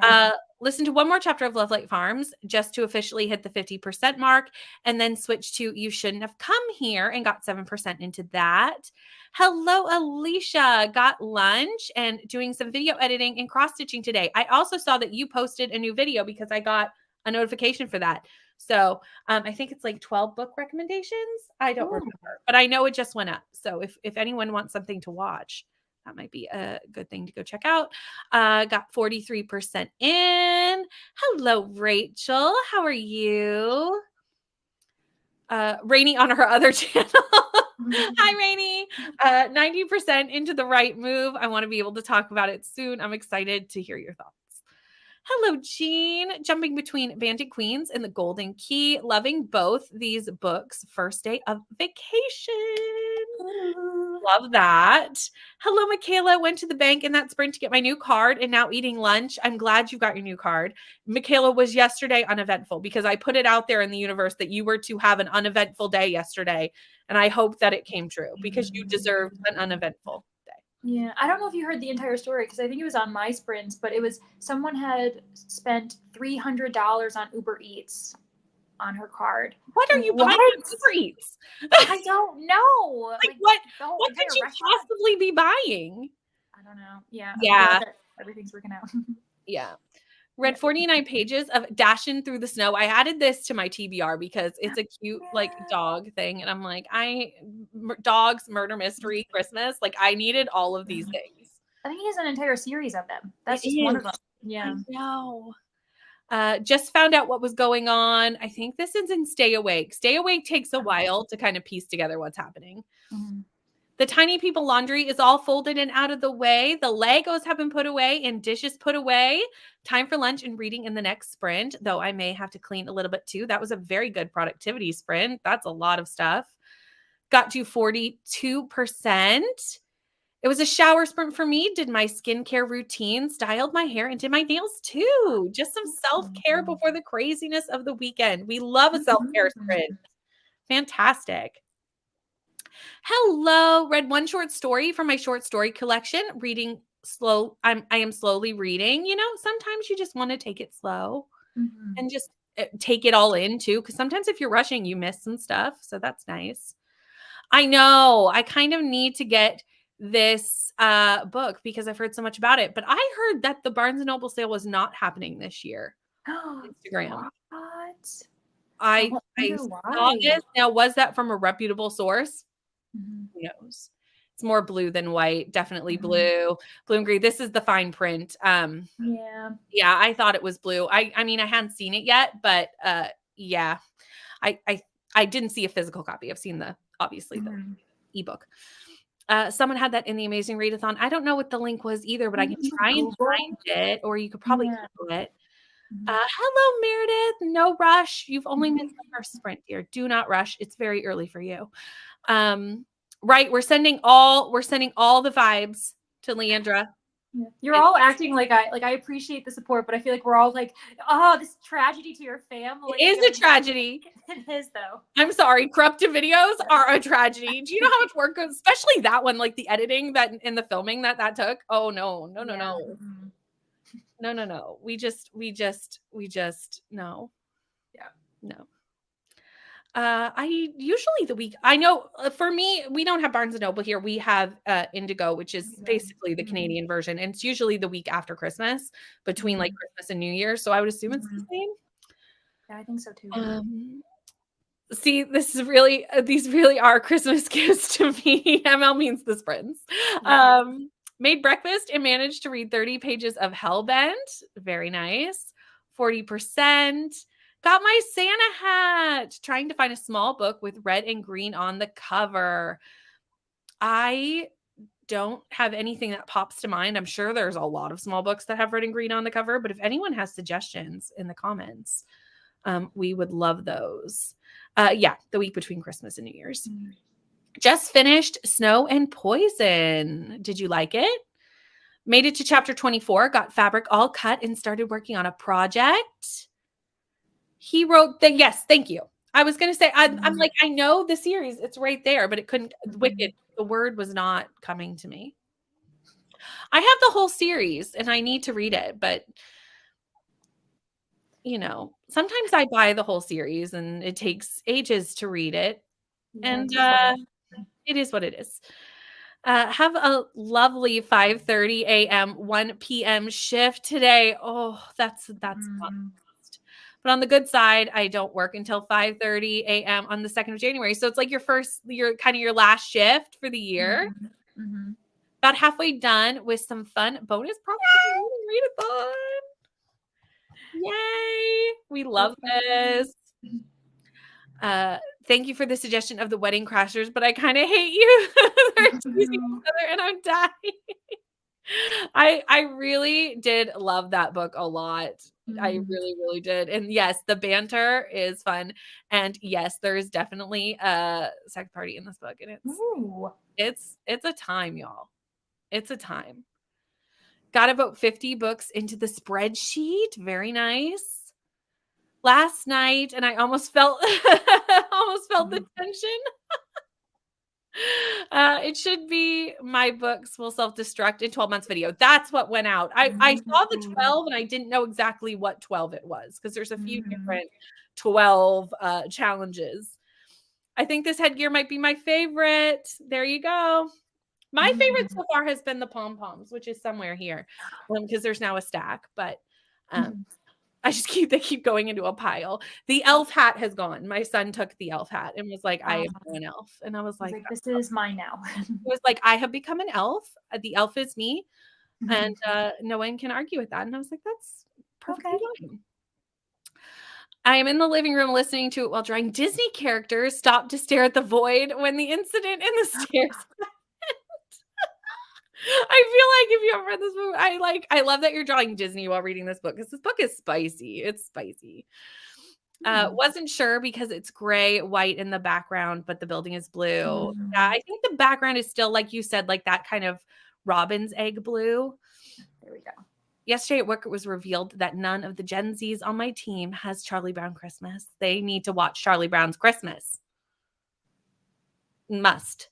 Yeah. Listen to one more chapter of Love Light Farms just to officially hit the 50% mark, and then switch to You Shouldn't Have Come Here and got 7% into that. Hello, Alicia. Got lunch and doing some video editing and cross stitching today. I also saw that you posted a new video because I got a notification for that. So I think it's like 12 book recommendations. I don't remember, but I know it just went up. So if anyone wants something to watch, that might be a good thing to go check out. Got 43% in. Hello, Rachel. How are you? Rainy on her other channel. Hi, Rainy. 90% into the right move. I want to be able to talk about it soon. I'm excited to hear your thoughts. Hello, Jean. Jumping between Bandit Queens and the Golden Key. Loving both these books. First day of vacation. Love that. Hello, Michaela. Went to the bank in that sprint to get my new card and now eating lunch. I'm glad you got your new card. Michaela, was yesterday uneventful because I put it out there in the universe that you were to have an uneventful day yesterday. And I hope that it came true because you deserved an uneventful day. Yeah, I don't know if you heard the entire story because I think it was on my sprints, but it was someone had spent $300 on Uber Eats on her card. What are you buying on Uber Eats? I don't know. Like what could you possibly be buying? I don't know. Yeah. Yeah. Everything's working out. Yeah. Read 49 pages of Dashing Through the Snow. I added this to my TBR because it's a cute like dog thing. And I'm like, dogs, murder mystery, Christmas. Like I needed all of these things. I think he has an entire series of them. That's just one of them. Yeah. I know. Just found out what was going on. I think this is in Stay Awake. Stay Awake takes a while to kind of piece together what's happening. Mm-hmm. The Tiny People laundry is all folded and out of the way. The Legos have been put away and dishes put away. Time for lunch and reading in the next sprint, though I may have to clean a little bit too. That was a very good productivity sprint. That's a lot of stuff. Got to 42%. It was a shower sprint for me. Did my skincare routine, styled my hair, and did my nails too. Just some self-care before the craziness of the weekend. We love a self-care sprint. Fantastic. Hello. Read one short story from my short story collection. Reading slow. I am slowly reading. You know, sometimes you just want to take it slow and just take it all in too. Because sometimes if you're rushing, you miss some stuff. So that's nice. I know. I kind of need to get this book because I've heard so much about it. But I heard that the Barnes & Noble sale was not happening this year. Instagram. What? I saw this. Now, was that from a reputable source? Who knows? It's more blue than white. Definitely blue and green. This is the fine print. Yeah, I thought it was blue. I mean, I hadn't seen it yet, but yeah, I didn't see a physical copy. I've seen the ebook. Someone had that in the Amazing Readathon. I don't know what the link was either, but I can try and find it, or you could probably Google it. Hello, Meredith. No rush. You've only missed the first sprint, dear. Do not rush. It's very early for you. Right. We're sending all the vibes to Leandra. Yeah. You're all acting like I appreciate the support, but I feel like we're all like, oh, this tragedy to your family. It is a tragedy. It is though. I'm sorry. Corrupted videos are a tragedy. Do you know how much work goes, especially that one, like the editing that in the filming that took? Oh no. No. We just no. Yeah. No. I usually the week, I know for me, we don't have Barnes & Noble here. We have Indigo, which is basically the Canadian version. And it's usually the week after Christmas, between like Christmas and New Year. So I would assume it's the same. Yeah, I think so too. See, these really are Christmas gifts to me. ML means the sprints. Made breakfast and managed to read 30 pages of Hellbent. Very nice. 40%. Got my Santa hat. Trying to find a small book with red and green on the cover. I don't have anything that pops to mind. I'm sure there's a lot of small books that have red and green on the cover, but if anyone has suggestions in the comments, we would love those. The week between Christmas and New Year's. Just finished Snow and Poison. Did you like it? Made it to chapter 24, got fabric all cut and started working on a project. He wrote that. Yes, thank you. I was going to say, I'm like, I know the series. It's right there, but it couldn't, Wicked, the word was not coming to me. I have the whole series and I need to read it, but you know, sometimes I buy the whole series and it takes ages to read it. And it is what it is. Have a lovely 5:30 a.m., 1 p.m. shift today. Oh, that's not. But But on the good side, I don't work until 5:30 a.m. on the 2nd of January. So it's like your kind of your last shift for the year. Mm-hmm. Mm-hmm. About halfway done with some fun bonus problems. Read-a-thon. Yay! We love this. Thank you for the suggestion of the Wedding Crashers, but I kind of hate you. They're teasing each other and I'm dying. I really did love that book a lot. I really, really did. And yes, the banter is fun. And yes, there is definitely a sex party in this book. And it's a time, y'all. It's a time. Got to vote 50 books into the spreadsheet. Very nice. Last night, and I almost felt the tension. It should be my books will self-destruct in 12 months video. That's what went out. I saw the 12 and I didn't know exactly what 12 it was because there's a few different 12 challenges. I think this headgear might be my favorite. There you go. My favorite so far has been the pom-poms, which is somewhere here because there's now a stack, but I just they keep going into a pile. The elf hat has gone. My son took the elf hat and was like, I am an elf. And I was like, this is mine now. It was like, I have become an elf. The elf is me. And no one can argue with that. And I was like, that's perfectly fine. I am in the living room listening to it while drawing. Disney characters stop to stare at the void when the incident in the stairs. I feel like if you haven't read this book, I love that you're drawing Disney while reading this book because this book is spicy. It's spicy. Wasn't sure because it's gray, white in the background, but the building is blue. Yeah, I think the background is still, like you said, like that kind of robin's egg blue. There we go. Yesterday at work, it was revealed that none of the Gen Zs on my team has Charlie Brown Christmas. They need to watch Charlie Brown's Christmas. Must.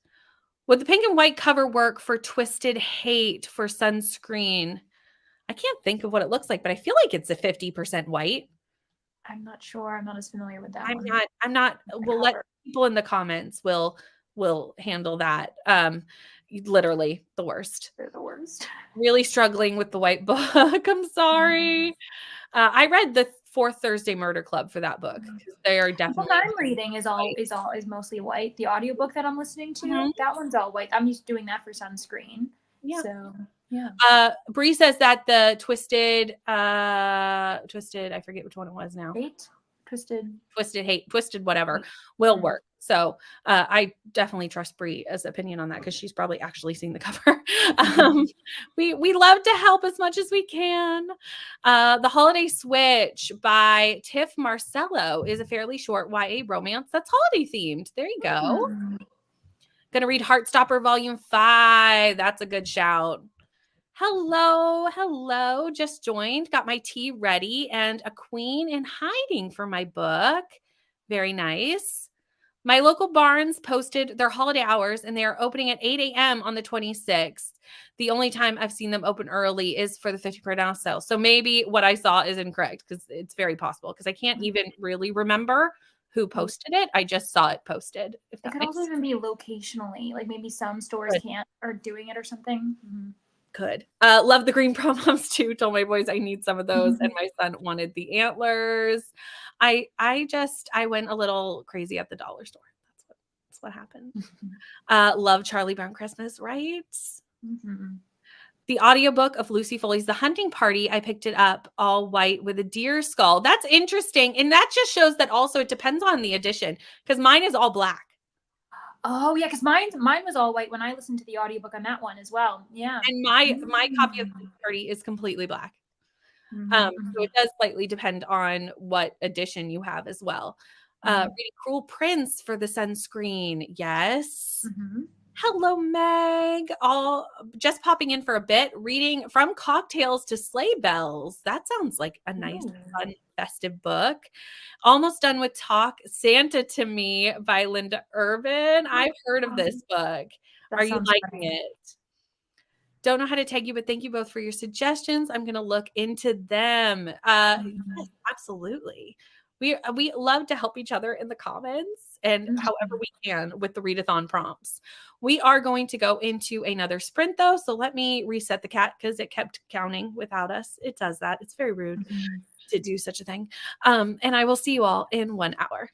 Would the pink and white cover work for Twisted Hate for sunscreen? I can't think of what it looks like, but I feel like it's a 50% white. I'm not sure. I'm not as familiar with that. I'm not. We'll let people in the comments will handle that. Literally the worst. They're the worst. Really struggling with the white book. I'm sorry. I read the Fourth Thursday Murder Club for that book. They are definitely. What I'm reading is mostly white. The audiobook that I'm listening to, that one's all white. I'm used to doing that for sunscreen. Yeah. So yeah. Bree says that the Twisted, I forget which one it was now. Twisted whatever will work. So I definitely trust Bree's opinion on that because she's probably actually seen the cover. We love to help as much as we can. The Holiday Switch by Tiff Marcello is a fairly short YA romance that's holiday themed. There you go. Gonna read Heartstopper Volume 5. That's a good shout. Hello. Just joined. Got my tea ready and a queen in hiding for my book. Very nice. My local Barnes posted their holiday hours and they are opening at 8 a.m. on the 26th. The only time I've seen them open early is for the 50% off sale. So maybe what I saw is incorrect because it's very possible because I can't even really remember who posted it. I just saw it posted. It could also even be locationally. Like maybe some stores are doing it or something. Could. Love the green pom-poms too. Told my boys I need some of those. And my son wanted the antlers. I went a little crazy at the dollar store. That's what happened. Love Charlie Brown Christmas, right? The audiobook of Lucy Foley's The Hunting Party, I picked it up all white with a deer skull. That's interesting. And that just shows that also it depends on the edition because mine is all black. Oh yeah, because mine was all white when I listened to the audiobook on that one as well. Yeah. And my copy of the party is completely black. So it does slightly depend on what edition you have as well. Reading Cruel Prince for the sunscreen. Yes. Hello, Meg. All just popping in for a bit, reading From Cocktails to Sleigh Bells. That sounds like a nice, fun, festive book. Almost done with Talk Santa to Me by Linda Irvin. I've heard of this book. Are you liking it? Don't know how to tag you, but thank you both for your suggestions. I'm going to look into them. Yes, absolutely. We love to help each other in the comments and however Mhm. we can with the readathon prompts. We are going to go into another sprint though, so let me reset the cat because it kept counting without us. It does that. It's very rude Mhm. to do such a thing. And I will see you all in 1 hour.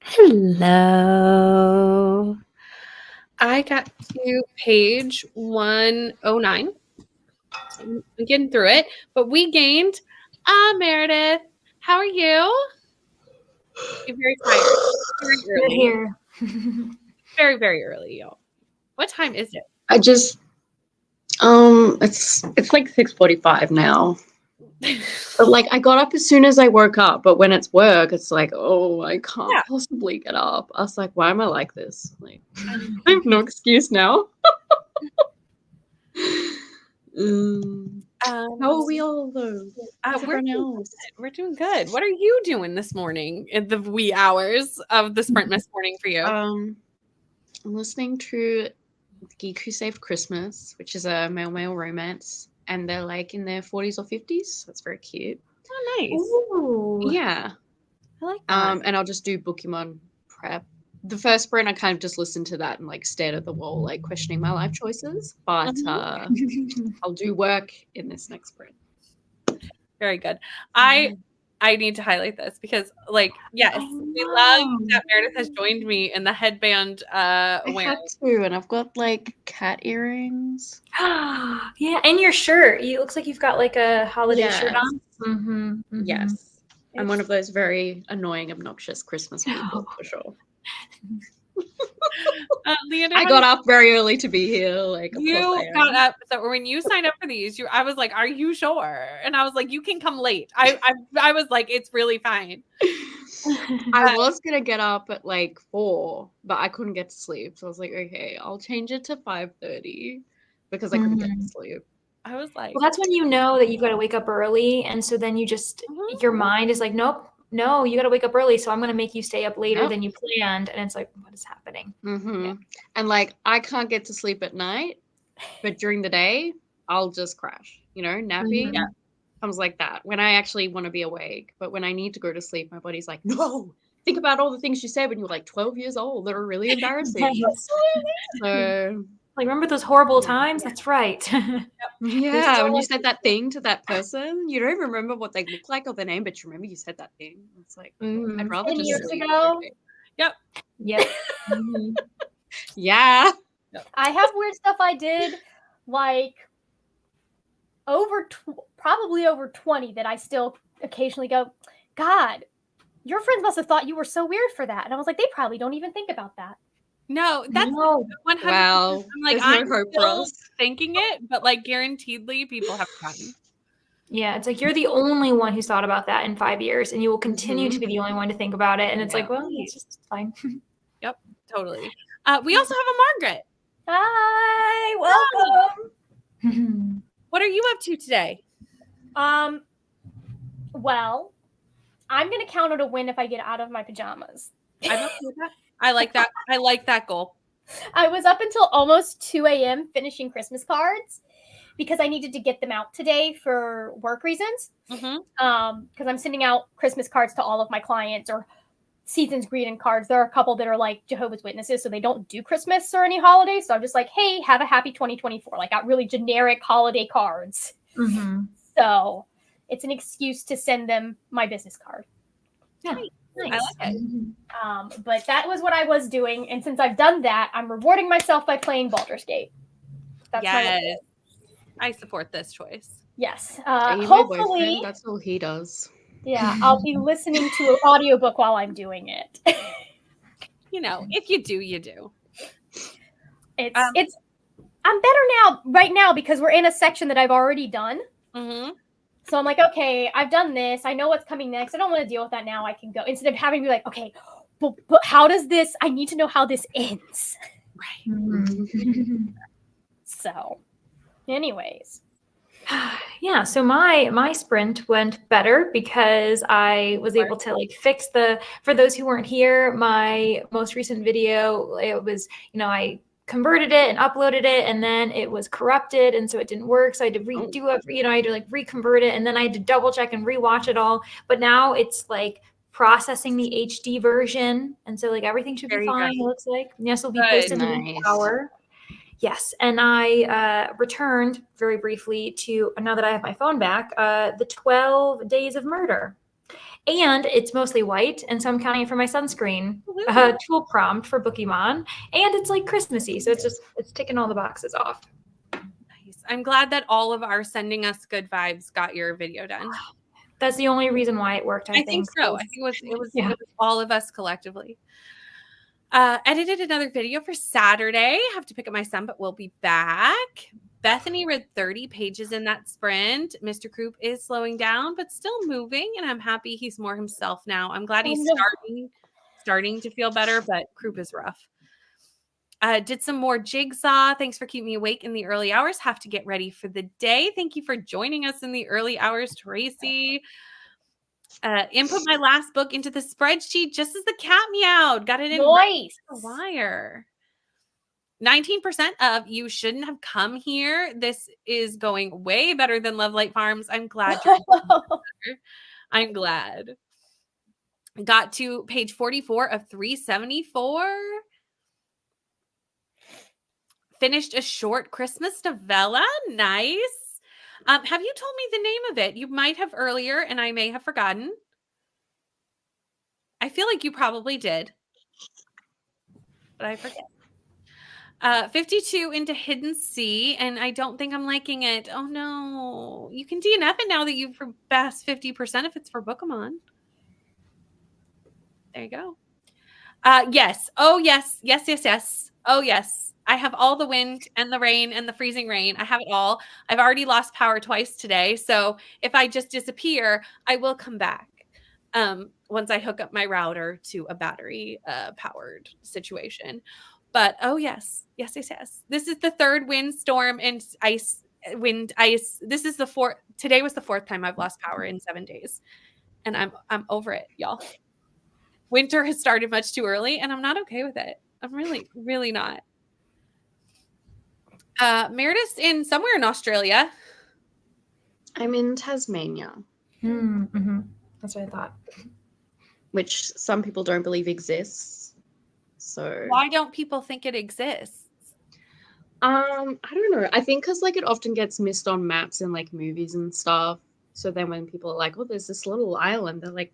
Hello. I got to page 109. I'm getting through it, but we gained Meredith. How are you? You're very tired. Very You're early. here. Very, very early, y'all. What time is it? I just it's like 6:45 now. But like I got up as soon as I woke up, but when it's work, it's like, oh, I can't possibly get up. I was like, why am I like this? Like I have no excuse now. How are we all though? We're doing good. What are you doing this morning in the wee hours of the Sprintmas morning for you? I'm listening to Geek Who Saved Christmas, which is a male romance, and they're like in their 40s or 50s. That's very cute. Oh, nice. Ooh. Yeah. I like that. And I'll just do Pokemon prep. The first sprint, I kind of just listened to that and like stared at the wall, like questioning my life choices. But I'll do work in this next sprint. Very good. I need to highlight this because, like, yes, we love that Meredith has joined me in the headband wearing. I had to, and I've got like cat earrings. Yeah, and your shirt. It looks like you've got like a holiday shirt on. Mm-hmm, mm-hmm. Yes. I'm one of those very annoying, obnoxious Christmas people for sure. Leandra, I got up very early to be here. Like you got up. So when you signed up for these, I was like, "Are you sure?" And I was like, "You can come late." I was like, "It's really fine." I was gonna get up at like 4, but I couldn't get to sleep. So I was like, "Okay, I'll change it to 5:30 because I couldn't get to sleep." I was like, well, that's when you know that you've got to wake up early, and so then you just your mind is like, nope. No, you got to wake up early, so I'm going to make you stay up later than you planned. And it's like, what is happening? Yeah. And like, I can't get to sleep at night, but during the day, I'll just crash, napping. Yeah. Comes like that when I actually want to be awake. But when I need to go to sleep, my body's like, no, think about all the things you said when you were like 12 years old that are really embarrassing. So... like, remember those horrible times? That's right. Yeah, when you said that thing to that person, you don't even remember what they look like or their name, but you remember you said that thing. It's like, I'd rather 10 just years sleep. ago. Okay. Yep. Yeah. I have weird stuff I did, like probably over 20 that I still occasionally go, God, your friends must have thought you were so weird for that. And I was like, they probably don't even think about that. No, that's 100%. Wow. I'm like, I'm still thinking it, but like guaranteedly people have forgotten. Yeah, it's like you're the only one who's thought about that in 5 years, and you will continue to be the only one to think about it. And it's like, well, it's just fine. Yep, totally. We also have a Margaret. Hi, welcome. What are you up to today? Well, I'm gonna count it a win if I get out of my pajamas. I like that. I like that goal. I was up until almost 2 a.m. finishing Christmas cards because I needed to get them out today for work reasons. Because I'm sending out Christmas cards to all of my clients or season's greeting cards. There are a couple that are like Jehovah's Witnesses, so they don't do Christmas or any holidays. So I'm just like, hey, have a happy 2024. Like, got really generic holiday cards. So it's an excuse to send them my business card. Yeah. Nice. I like it. But that was what I was doing. And since I've done that, I'm rewarding myself by playing Baldur's Gate. That's I support this choice. Yes. Hopefully. That's all he does. Yeah. I'll be listening to an audiobook while I'm doing it. If you do, you do. I'm better right now because we're in a section that I've already done. So I'm like, okay, I've done this. I know what's coming next. I don't want to deal with that now. I can go instead of having to be like, okay, but how does this? I need to know how this ends. Right. So, anyways. Yeah, so my sprint went better because I was able to like fix for those who weren't here, my most recent video, it was, I converted it and uploaded it, and then it was corrupted, and so it didn't work. So I had to redo it. I had to like reconvert it, and then I had to double check and rewatch it all. But now it's like processing the HD version, and so like everything should be fine. It looks like yes, it'll be posted in an hour. Yes, and I returned very briefly to now that I have my phone back. The 12 Days of Murder. And it's mostly white, and so I'm counting it for my sunscreen tool prompt for Pokemon. And it's like Christmassy, so it's ticking all the boxes off. Nice. I'm glad that all of our sending us good vibes got your video done. That's the only reason why it worked, I think. So. I think it was all of us collectively. Edited another video for Saturday. I have to pick up my son, but we'll be back. Bethany read 30 pages in that sprint. Mr. Croup is slowing down, but still moving, and I'm happy he's more himself now. I'm glad he's starting to feel better, but Croup is rough. Did some more jigsaw. Thanks for keeping me awake in the early hours. Have to get ready for the day. Thank you for joining us in the early hours, Tracy. Input my last book into the spreadsheet just as the cat meowed. Got it in Nice. the wire. 19% of you shouldn't have come here. This is going way better than Love Light Farms. I'm glad you're I'm glad. Got to page 44 of 374. Finished a short Christmas novella. Nice. Have you told me the name of it? You might have earlier, and I may have forgotten. I feel like you probably did, but I forget. 52 into Hidden Sea, and I don't think I'm liking it. Oh, no. You can DNF it now that you've passed 50% if it's for Pokemon. There you go. Yes. Oh, yes. Yes, yes, yes. Oh, yes. I have all the wind and the rain and the freezing rain. I have it all. I've already lost power twice today. So if I just disappear, I will come back once I hook up my router to a battery powered situation. But oh, yes. Yes, yes, yes. This is the third windstorm and wind ice. This is the fourth. Today was the fourth time I've lost power in 7 days. And I'm over it, y'all. Winter has started much too early, and I'm not okay with it. I'm really, really not. Meredith's in somewhere in Australia. I'm in Tasmania. Mm-hmm. That's what I thought. Which some people don't believe exists. So why don't people think it exists? I don't know. I think because like it often gets missed on maps and like movies and stuff. So then when people are like, "Oh, there's this little island," they're like,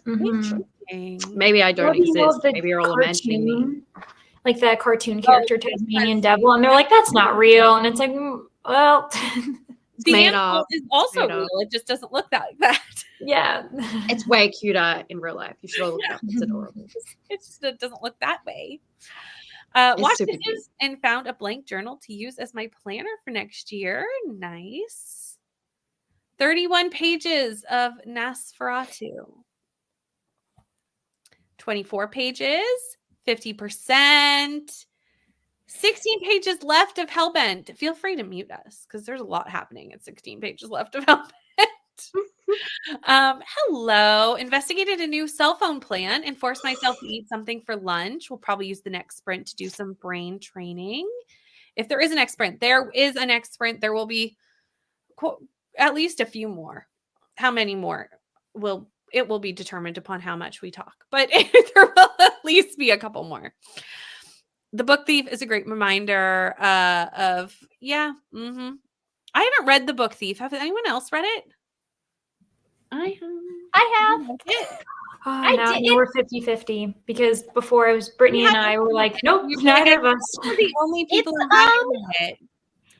"Maybe I don't exist. Maybe you're all imagining me." Like that cartoon character, Tasmanian Devil, and they're like, "That's not real," and it's like, well, the animal is also real. It just doesn't look like that. Yeah, it's way cuter in real life. You should all look at it. It's adorable. It doesn't look that way. Watched this and found a blank journal to use as my planner for next year. Nice. 31 pages of Nosferatu. 24 pages. 50%. 16 pages left of Hellbent. Feel free to mute us because there's a lot happening at 16 pages left of Hellbent. Hello. Investigated a new cell phone plan and forced myself to eat something for lunch. We'll probably use the next sprint to do some brain training. If there is an next sprint, there is a next sprint. There will be at least a few more. How many more it will be determined upon how much we talk, but there will at least be a couple more. The Book Thief is a great reminder of, I haven't read The Book Thief. Have anyone else read it? I have. Now we're 50-50 because before it was Brittany and I were like, nope, neither of us. We're the only people who read it.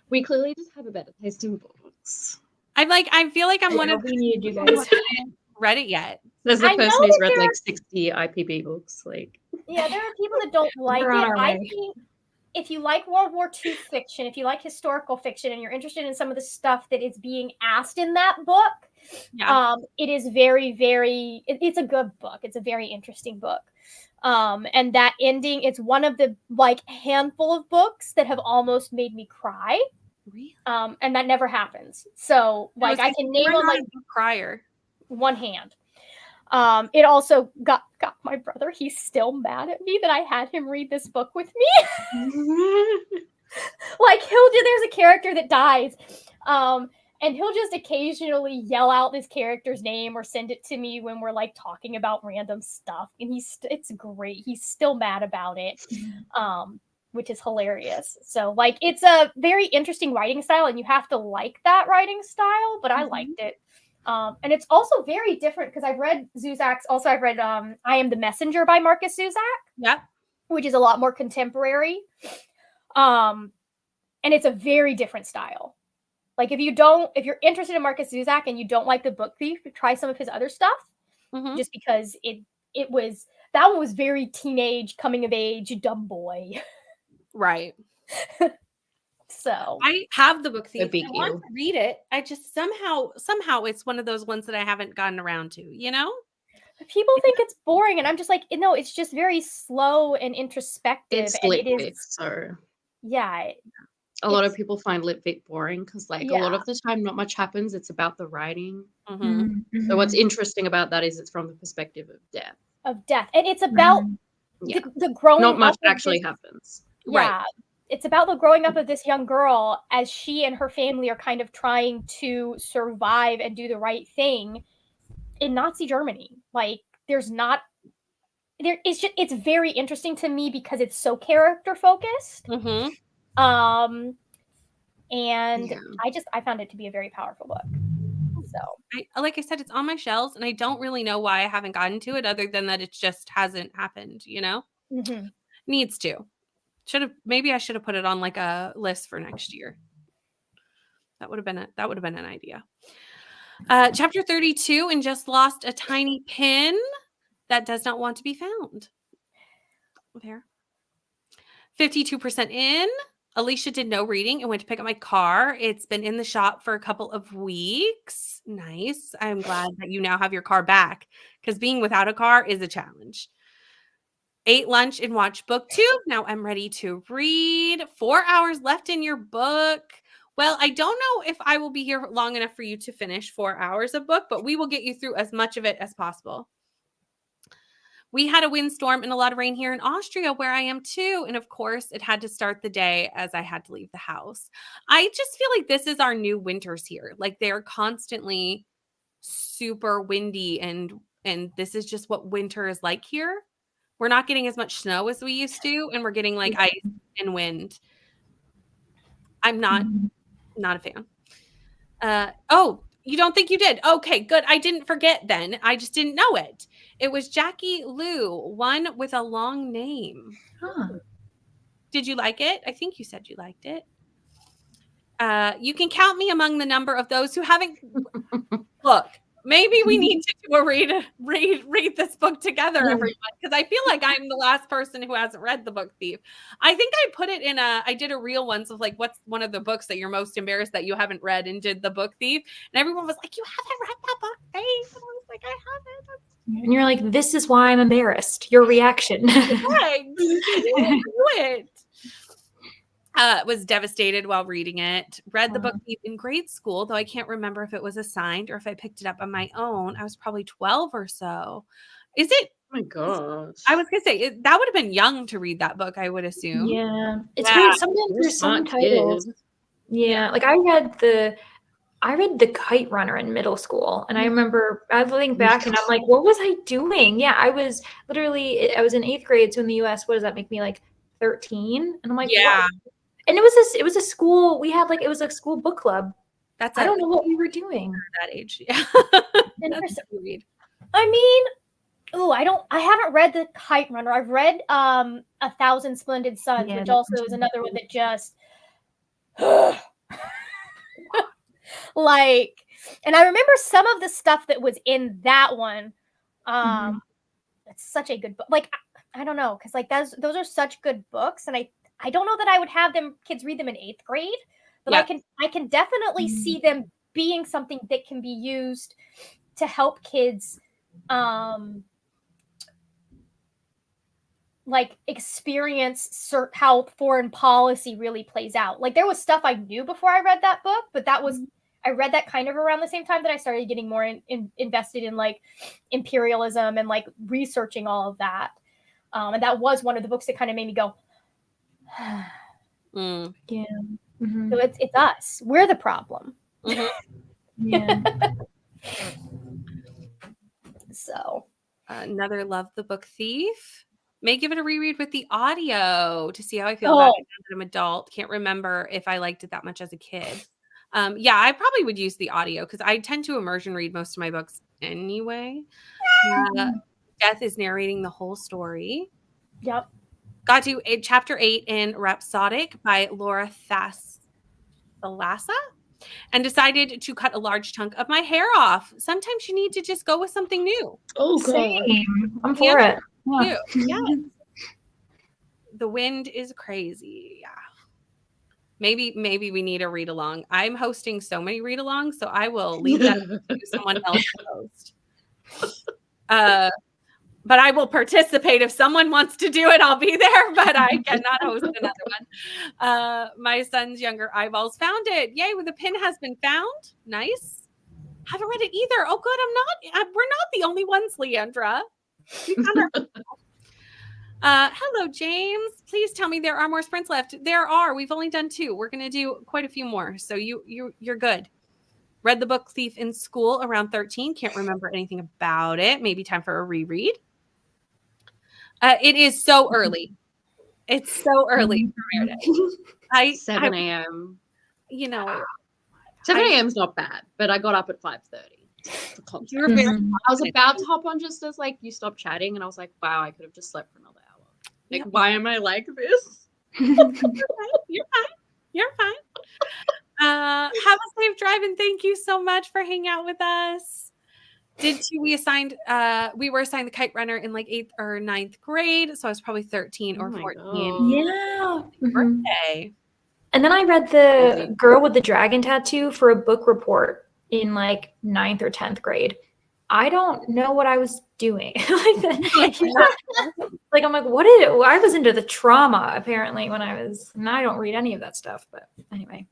We clearly just have a better taste in books. I feel like I'm one of we need you guys. Read it yet. There's a person who's read like 60 IPB books. Like, yeah, there are people that don't like it. I think if you like World War II fiction, if you like historical fiction, and you're interested in some of the stuff that is being asked in that book, it is very, very. It's a good book. It's a very interesting book. And that ending, it's one of the handful of books that have almost made me cry. Really? And that never happens. So I can name on crier. One hand. It also got my brother. He's still mad at me that I had him read this book with me. There's a character that dies, and he'll just occasionally yell out this character's name or send it to me when we're talking about random stuff, and it's great. He's still mad about it, which is hilarious. So it's a very interesting writing style, and you have to like that writing style. But I liked it. And it's also very different because I've read Zuzak's. Also, I've read I Am the Messenger by Marcus Zuzak. Yep. Which is a lot more contemporary. And it's a very different style. Like if you're interested in Marcus Zuzak and you don't like The Book Thief, try some of his other stuff. Just because that one was very teenage, coming of age, dumb boy. Right. So I have The Book Thief. No big I want deal. to read it. I just somehow it's one of those ones that I haven't gotten around to, you know? people think it's boring, and I'm just like, no, it's just very slow and introspective. It's and lit it fic, is, so yeah. a lot of people find lit fic boring because, like, a lot Yeah. of the time, not much happens. It's about the writing. Mhm. So what's interesting about that is it's from the perspective of death. And it's about Yeah. the growing Not much up of actually this, happens. yeah, it's about the growing up of this young girl as she and her family are kind of trying to survive and do the right thing in Nazi Germany. Like, it's very interesting to me because it's so character focused. Mhm. And Yeah. I found it to be a very powerful book. So Like I said, it's on my shelves, and I don't really know why I haven't gotten to it, other than that it just hasn't happened. You know, needs to. Maybe I should have put it on like a list for next year. That would have been an idea. Chapter 32, and just lost a tiny pin that does not want to be found. There. 52% in. Alicia did no reading and went to pick up my car. It's been in the shop for a couple of weeks. Nice. I'm glad that you now have your car back, because being without a car is a challenge. Ate lunch and watched Booktube. Now I'm ready to read. 4 hours left in your book. Well, I don't know if I will be here long enough for you to finish 4 hours of book, but we will get you through as much of it as possible. We had a windstorm and a lot of rain here in Austria, where I am too. And of course, it had to start the day as I had to leave the house. I just feel like this is our new winters here. Like, they're constantly super windy, and this is just what winter is like here. We're not getting as much snow as we used to, and we're getting like ice and wind. I'm not a fan. Oh, you don't think you did? Okay, good. I didn't forget then. I just didn't know it. It was Jackie Lou, one with a long name. Huh. Did you like it? I think you said you liked it. You can count me among the number of those who haven't. Look, maybe we need to do a read this book together, everyone, because I feel like I'm the last person who hasn't read The Book Thief. I think I put it in I did a reel once of like, what's one of the books that you're most embarrassed that you haven't read, and did The Book Thief, and everyone was like, you haven't read that book, Thief? And I was like, I haven't. And you're like, this is why I'm embarrassed. Your reaction. Thanks. Do it. Was devastated while reading it. Read The Book Thief in grade school, though I can't remember if it was assigned or if I picked it up on my own. I was probably 12 or so. Is it? Oh my gosh. I was going to say, that would have been young to read that book, I would assume. Yeah. It's Yeah. weird. Sometimes there's some titles. Yeah. Like I read the Kite Runner in middle school, and I remember I think back and I'm like, what was I doing? Yeah, I was in 8th grade. So in the US, what does that make me, like 13? And I'm like, Yeah. what? And it was a school. We had it was a school book club. I don't know what we were doing that age. Yeah. That's weird. I mean, I haven't read The Kite Runner. I've read 1,000 Splendid Suns, which also is another one that just like, and I remember some of the stuff that was in that one. It's such a good book. Like, I don't know, because like those are such good books, and I don't know that I would have kids read them in 8th grade, but I can definitely see them being something that can be used to help kids like experience how foreign policy really plays out. Like, there was stuff I knew before I read that book, but I read that kind of around the same time that I started getting more invested in like imperialism and like researching all of that. And that was one of the books that kind of made me go, yeah. So it's us. We're the problem. Yeah. So another Love The Book Thief. May give it a reread with the audio to see how I feel about it now that I'm an adult. Can't remember if I liked it that much as a kid. Yeah, I probably would use the audio because I tend to immersion read most of my books anyway. Death is narrating the whole story. Yep. Got to chapter 8 in Rhapsodic by Laura Thalassa, and decided to cut a large chunk of my hair off. Sometimes you need to just go with something new. Oh, God. Same. I'm for it. Yeah. Yeah. The wind is crazy. Yeah. Maybe we need a read along. I'm hosting so many read alongs, so I will leave that to someone else to host. But I will participate. If someone wants to do it, I'll be there, but I cannot host another one. My son's younger eyeballs found it. Yay, the pin has been found. Nice. Haven't read it either. Oh, good. We're not the only ones, Leandra. We found our hello, James. Please tell me there are more sprints left. There are. We've only done 2. We're going to do quite a few more. So you're good. Read The Book Thief in school around 13. Can't remember anything about it. Maybe time for a reread. It is so early. It's so early for Meredith. 7 a.m. You know, 7 a.m. is not bad, but I got up at 5:30. You were very I was about to hop on just as like you stopped chatting, and I was like, wow, I could have just slept for another hour. Like, why am I like this? You're fine. You're fine. Have a safe drive, and thank you so much for hanging out with us. We were assigned the kite runner in like 8th or 9th grade, so I was probably 13 or 14. Yeah. Birthday. And then I read The Girl with the Dragon Tattoo for a book report in like 9th or 10th grade. I don't know what I was doing. Like I'm like, I was into the trauma apparently when I was, and I don't read any of that stuff, but anyway.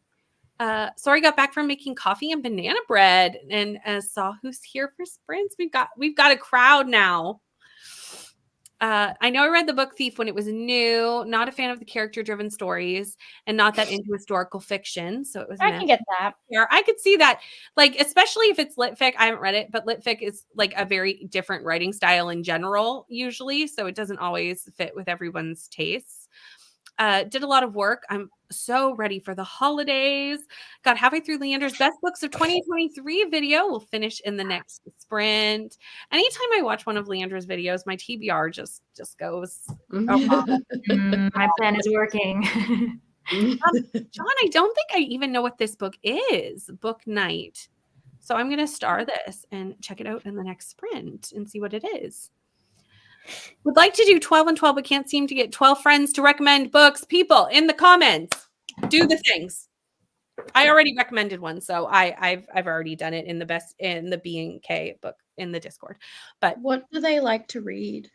Sorry, got back from making coffee and banana bread, and saw who's here for sprints. We've got a crowd now. I know I read The Book Thief when it was new. Not a fan of the character-driven stories, and not that into historical fiction. So it was. I can get that. Yeah, I could see that. Like, especially if it's lit fic. I haven't read it, but lit fic is like a very different writing style in general, usually. So it doesn't always fit with everyone's tastes. Did a lot of work. I'm so ready for the holidays. Got halfway through Leandra's Best Books of 2023 video. We'll finish in the next sprint. Anytime I watch one of Leandra's videos, my TBR just goes. My plan is working. John, I don't think I even know what this book is. Book Night. So I'm going to star this and check it out in the next sprint and see what it is. Would like to do 12 and 12, but can't seem to get 12 friends to recommend books. People in the comments, do the things. I already recommended one, so I've already done it in the B&K book in the Discord. But what do they like to read?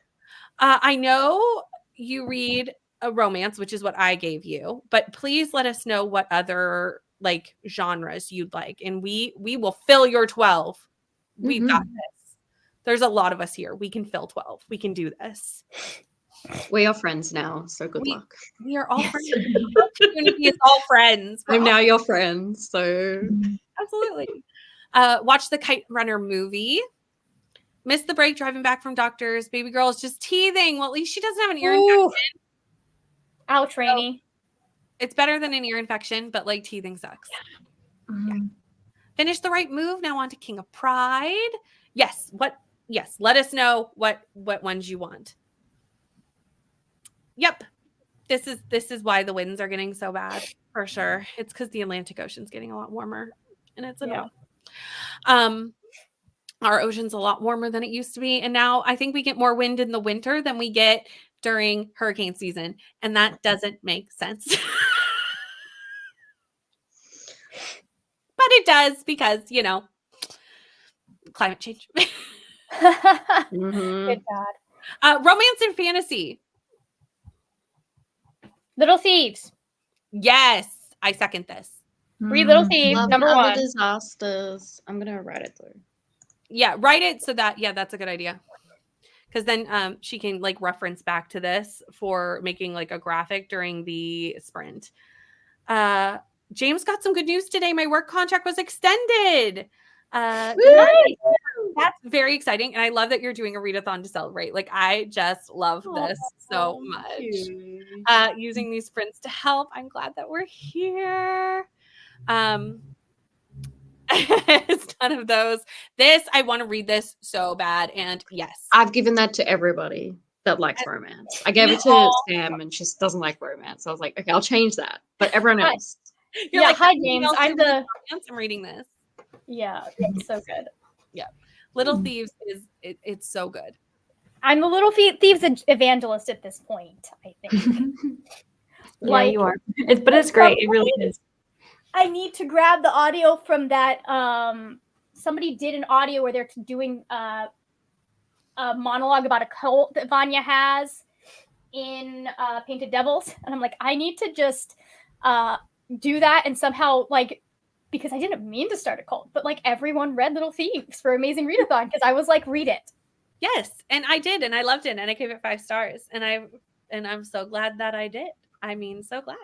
I know you read a romance, which is what I gave you, but please let us know what other like genres you'd like, and we will fill your 12. We've got this. There's a lot of us here. We can fill 12. We can do this. We are friends now, so good luck. We are all friends. The community is all friends. I'm now your friend, so absolutely. Watch the Kite Runner movie. Missed the break driving back from doctors. Baby girl is just teething. Well, at least she doesn't have an ear infection. Ouch, Rainy. It's better than an ear infection, but like teething sucks. Yeah. Finish The Right Move. Now on to King of Pride. Yes. Yes. Let us know what ones you want. Yep. This is why the winds are getting so bad for sure. It's because the Atlantic Ocean's getting a lot warmer, and it's our ocean's a lot warmer than it used to be, and now I think we get more wind in the winter than we get during hurricane season, and that doesn't make sense. But it does because climate change. Good God. Romance and fantasy. Little Thieves. Yes, I second this. Read Little Thieves, Love number Other 1. Disasters. I'm gonna write it through. Yeah, write it so that that's a good idea. Because then she can like reference back to this for making like a graphic during the sprint. James got some good news today. My work contract was extended. Nice. That's very exciting. And I love that you're doing a readathon to celebrate. Like, I just love this so much. Using these sprints to help. I'm glad that we're here. It's none of those. This, I want to read this so bad. And yes. I've given that to everybody that likes romance. I gave it to Sam, and she just doesn't like romance. So I was like, okay, I'll change that. But everyone else. You're like, hi, James. I'm reading this. Yeah, it's so good. Yeah. Little Thieves it's so good. I'm the Little Thieves evangelist at this point, I think. Yeah, you are. But it's great. It really is. I need to grab the audio from that. Somebody did an audio where they're doing a monologue about a cult that Vanya has in Painted Devils, and I'm like, I need to just do that and somehow because I didn't mean to start a cult, but everyone read Little Thieves for Amazing Readathon because I was like, read it. Yes, and I did, and I loved it, and I gave it 5 stars, and I'm so glad that I did. I mean, so glad.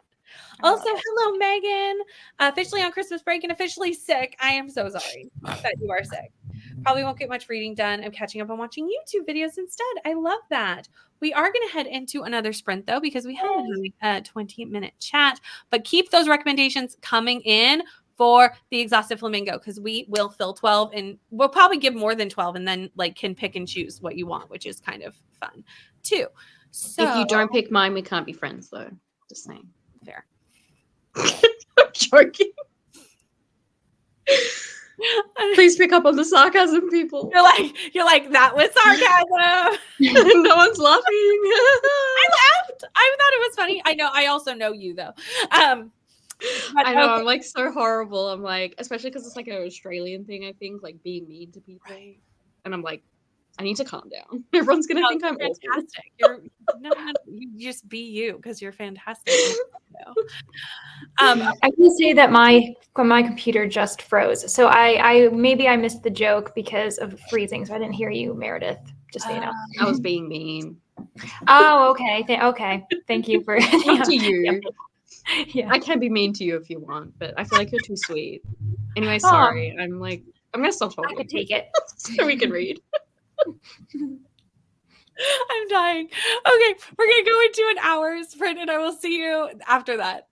Also, hello, Megan. Officially on Christmas break and officially sick. I am so sorry that you are sick. Probably won't get much reading done. I'm catching up on watching YouTube videos instead. I love that. We are going to head into another sprint, though, because we have a 20-minute chat. But keep those recommendations coming in for the Exhausted Flamingo, because we will fill 12, and we'll probably give more than 12, and then can pick and choose what you want, which is kind of fun, too. So, if you don't pick mine, we can't be friends, though. Just saying. Fair. I'm joking. Please pick up on the sarcasm, people. You're like that was sarcasm. No one's laughing. I laughed. I thought it was funny. I know. I also know you though. I know. Okay. I'm so horrible. I'm especially because it's an Australian thing. I think being mean to people, and I'm I need to calm down. Everyone's gonna think I'm fantastic. Awful. You just be you because you're fantastic. I can say that my computer just froze, so I maybe I missed the joke because of freezing, so I didn't hear you, Meredith. Just so you know, I was being mean. Oh, okay. Okay. Thank you for up to you. Yeah, I can be mean to you if you want, but I feel like you're too sweet. Anyway, sorry. I'm gonna stop talking. I could take it so we can read. I'm dying. Okay, we're gonna go into an hour sprint, and I will see you after that.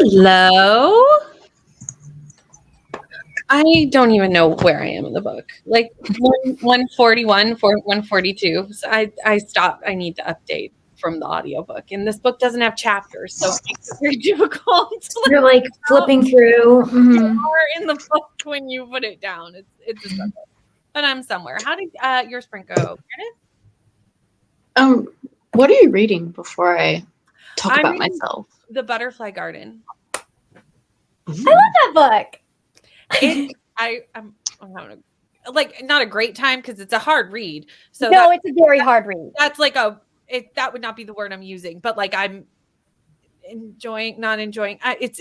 Hello. I don't even know where I am in the book. Like 141, 142. So I stopped. I need to update from the audiobook. And this book doesn't have chapters, so it makes it very difficult. You're like flipping through. Mhm. In the book when you put it down. It's a struggle. But I'm somewhere. How did your sprint go, Meredith? What are you reading before I talk I'm about reading myself? The Butterfly Garden. I love that book. I'm having not a great time because it's a hard read. So no, it's a very hard read. That's that would not be the word I'm using, but like I'm not enjoying. It's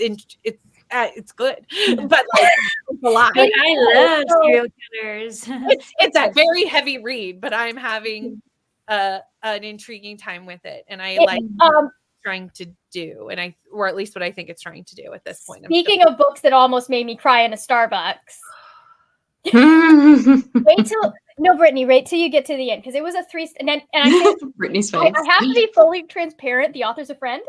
good, but like it's a lot. Like, I love serial killers. It's a very heavy read, but I'm having an intriguing time with it, and I like trying to do, or at least what I think it's trying to do at this point. Speaking of books that almost made me cry in a Starbucks. Brittany, wait till you get to the end, because it was a 3 and I Brittany's face. I have to be fully transparent. The author's a friend.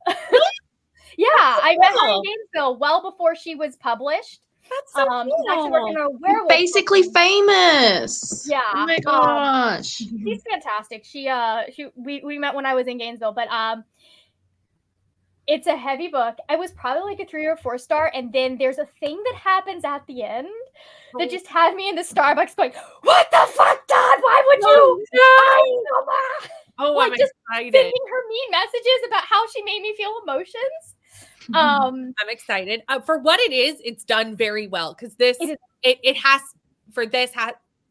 Yeah, I met her in Gainesville well before she was published. That's so cool. She's actually working on a werewolf. Basically famous. Yeah. Oh my gosh. She's fantastic. We met when I was in Gainesville, but it's a heavy book. I was probably like a 3 or 4 star, and then there's a thing that happens at the end that just had me in the Starbucks going, "What the fuck, Dad? Why would you?" Oh, like, I'm just excited. sending her mean messages about how she made me feel emotions. I'm excited for what it is. It's done very well, because it has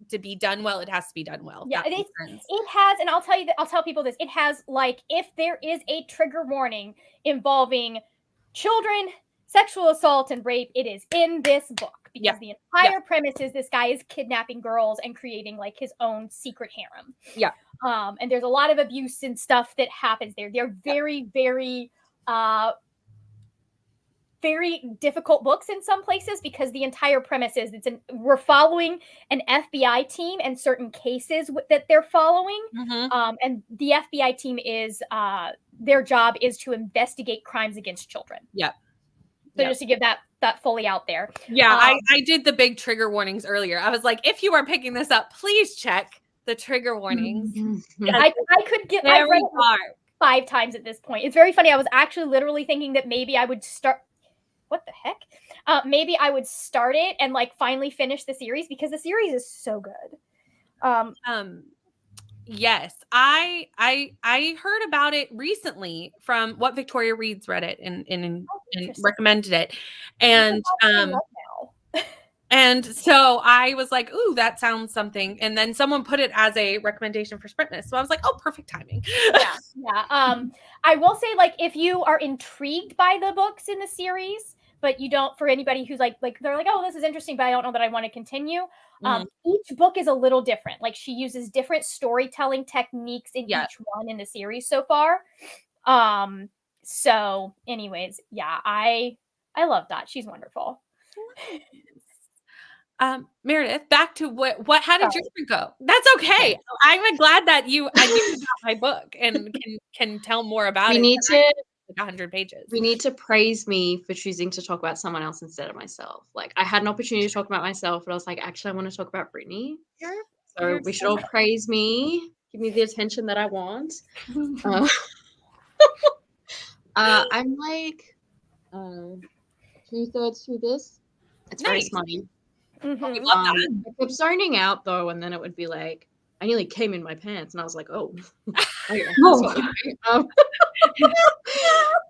to be done well. It has to be done well. Yeah, it has, and I'll tell people this. It has, like, if there is a trigger warning involving children, sexual assault, and rape, it is in this book, because the entire premise is this guy is kidnapping girls and creating like his own secret harem. Yeah. And there's a lot of abuse and stuff that happens there. They're very, very very difficult books in some places, because the entire premise is we're following an FBI team and certain cases that they're following. And the FBI team is their job is to investigate crimes against children. Yeah. So just to give that fully out there. Yeah, I did the big trigger warnings earlier. I was like, if you are picking this up, please check the trigger warnings. I could get I've read it 5 times at this point. It's very funny. I was actually literally thinking that maybe I would start. What the heck? Maybe I would start it and like finally finish the series, because the series is so good. Yes, I heard about it recently from what Victoria Reed's read it and recommended it, and and so I was like, ooh, that sounds something. And then someone put it as a recommendation for Sprintmas, so I was like, oh, perfect timing. Yeah. I will say, like, if you are intrigued by the books in the series, but you don't, for anybody who's like they're like, oh, this is interesting, but I don't know that I want to continue. Each book is a little different. Like, she uses different storytelling techniques in each one in the series so far. So anyways, yeah, I love that. She's wonderful. Meredith, back to how did your sprint go? That's okay. I'm glad that I knew about my book and can tell more about it. Need to 100 pages. We need to praise me for choosing to talk about someone else instead of myself. Like, I had an opportunity to talk about myself, but I was like, actually, I want to talk about Brittany. So we should all praise me, give me the attention that I want. I'm like 2/3 through this. It's very smutty. We love that. I kept zoning out though, and then it would be like, I nearly came in my pants, and I was like, oh.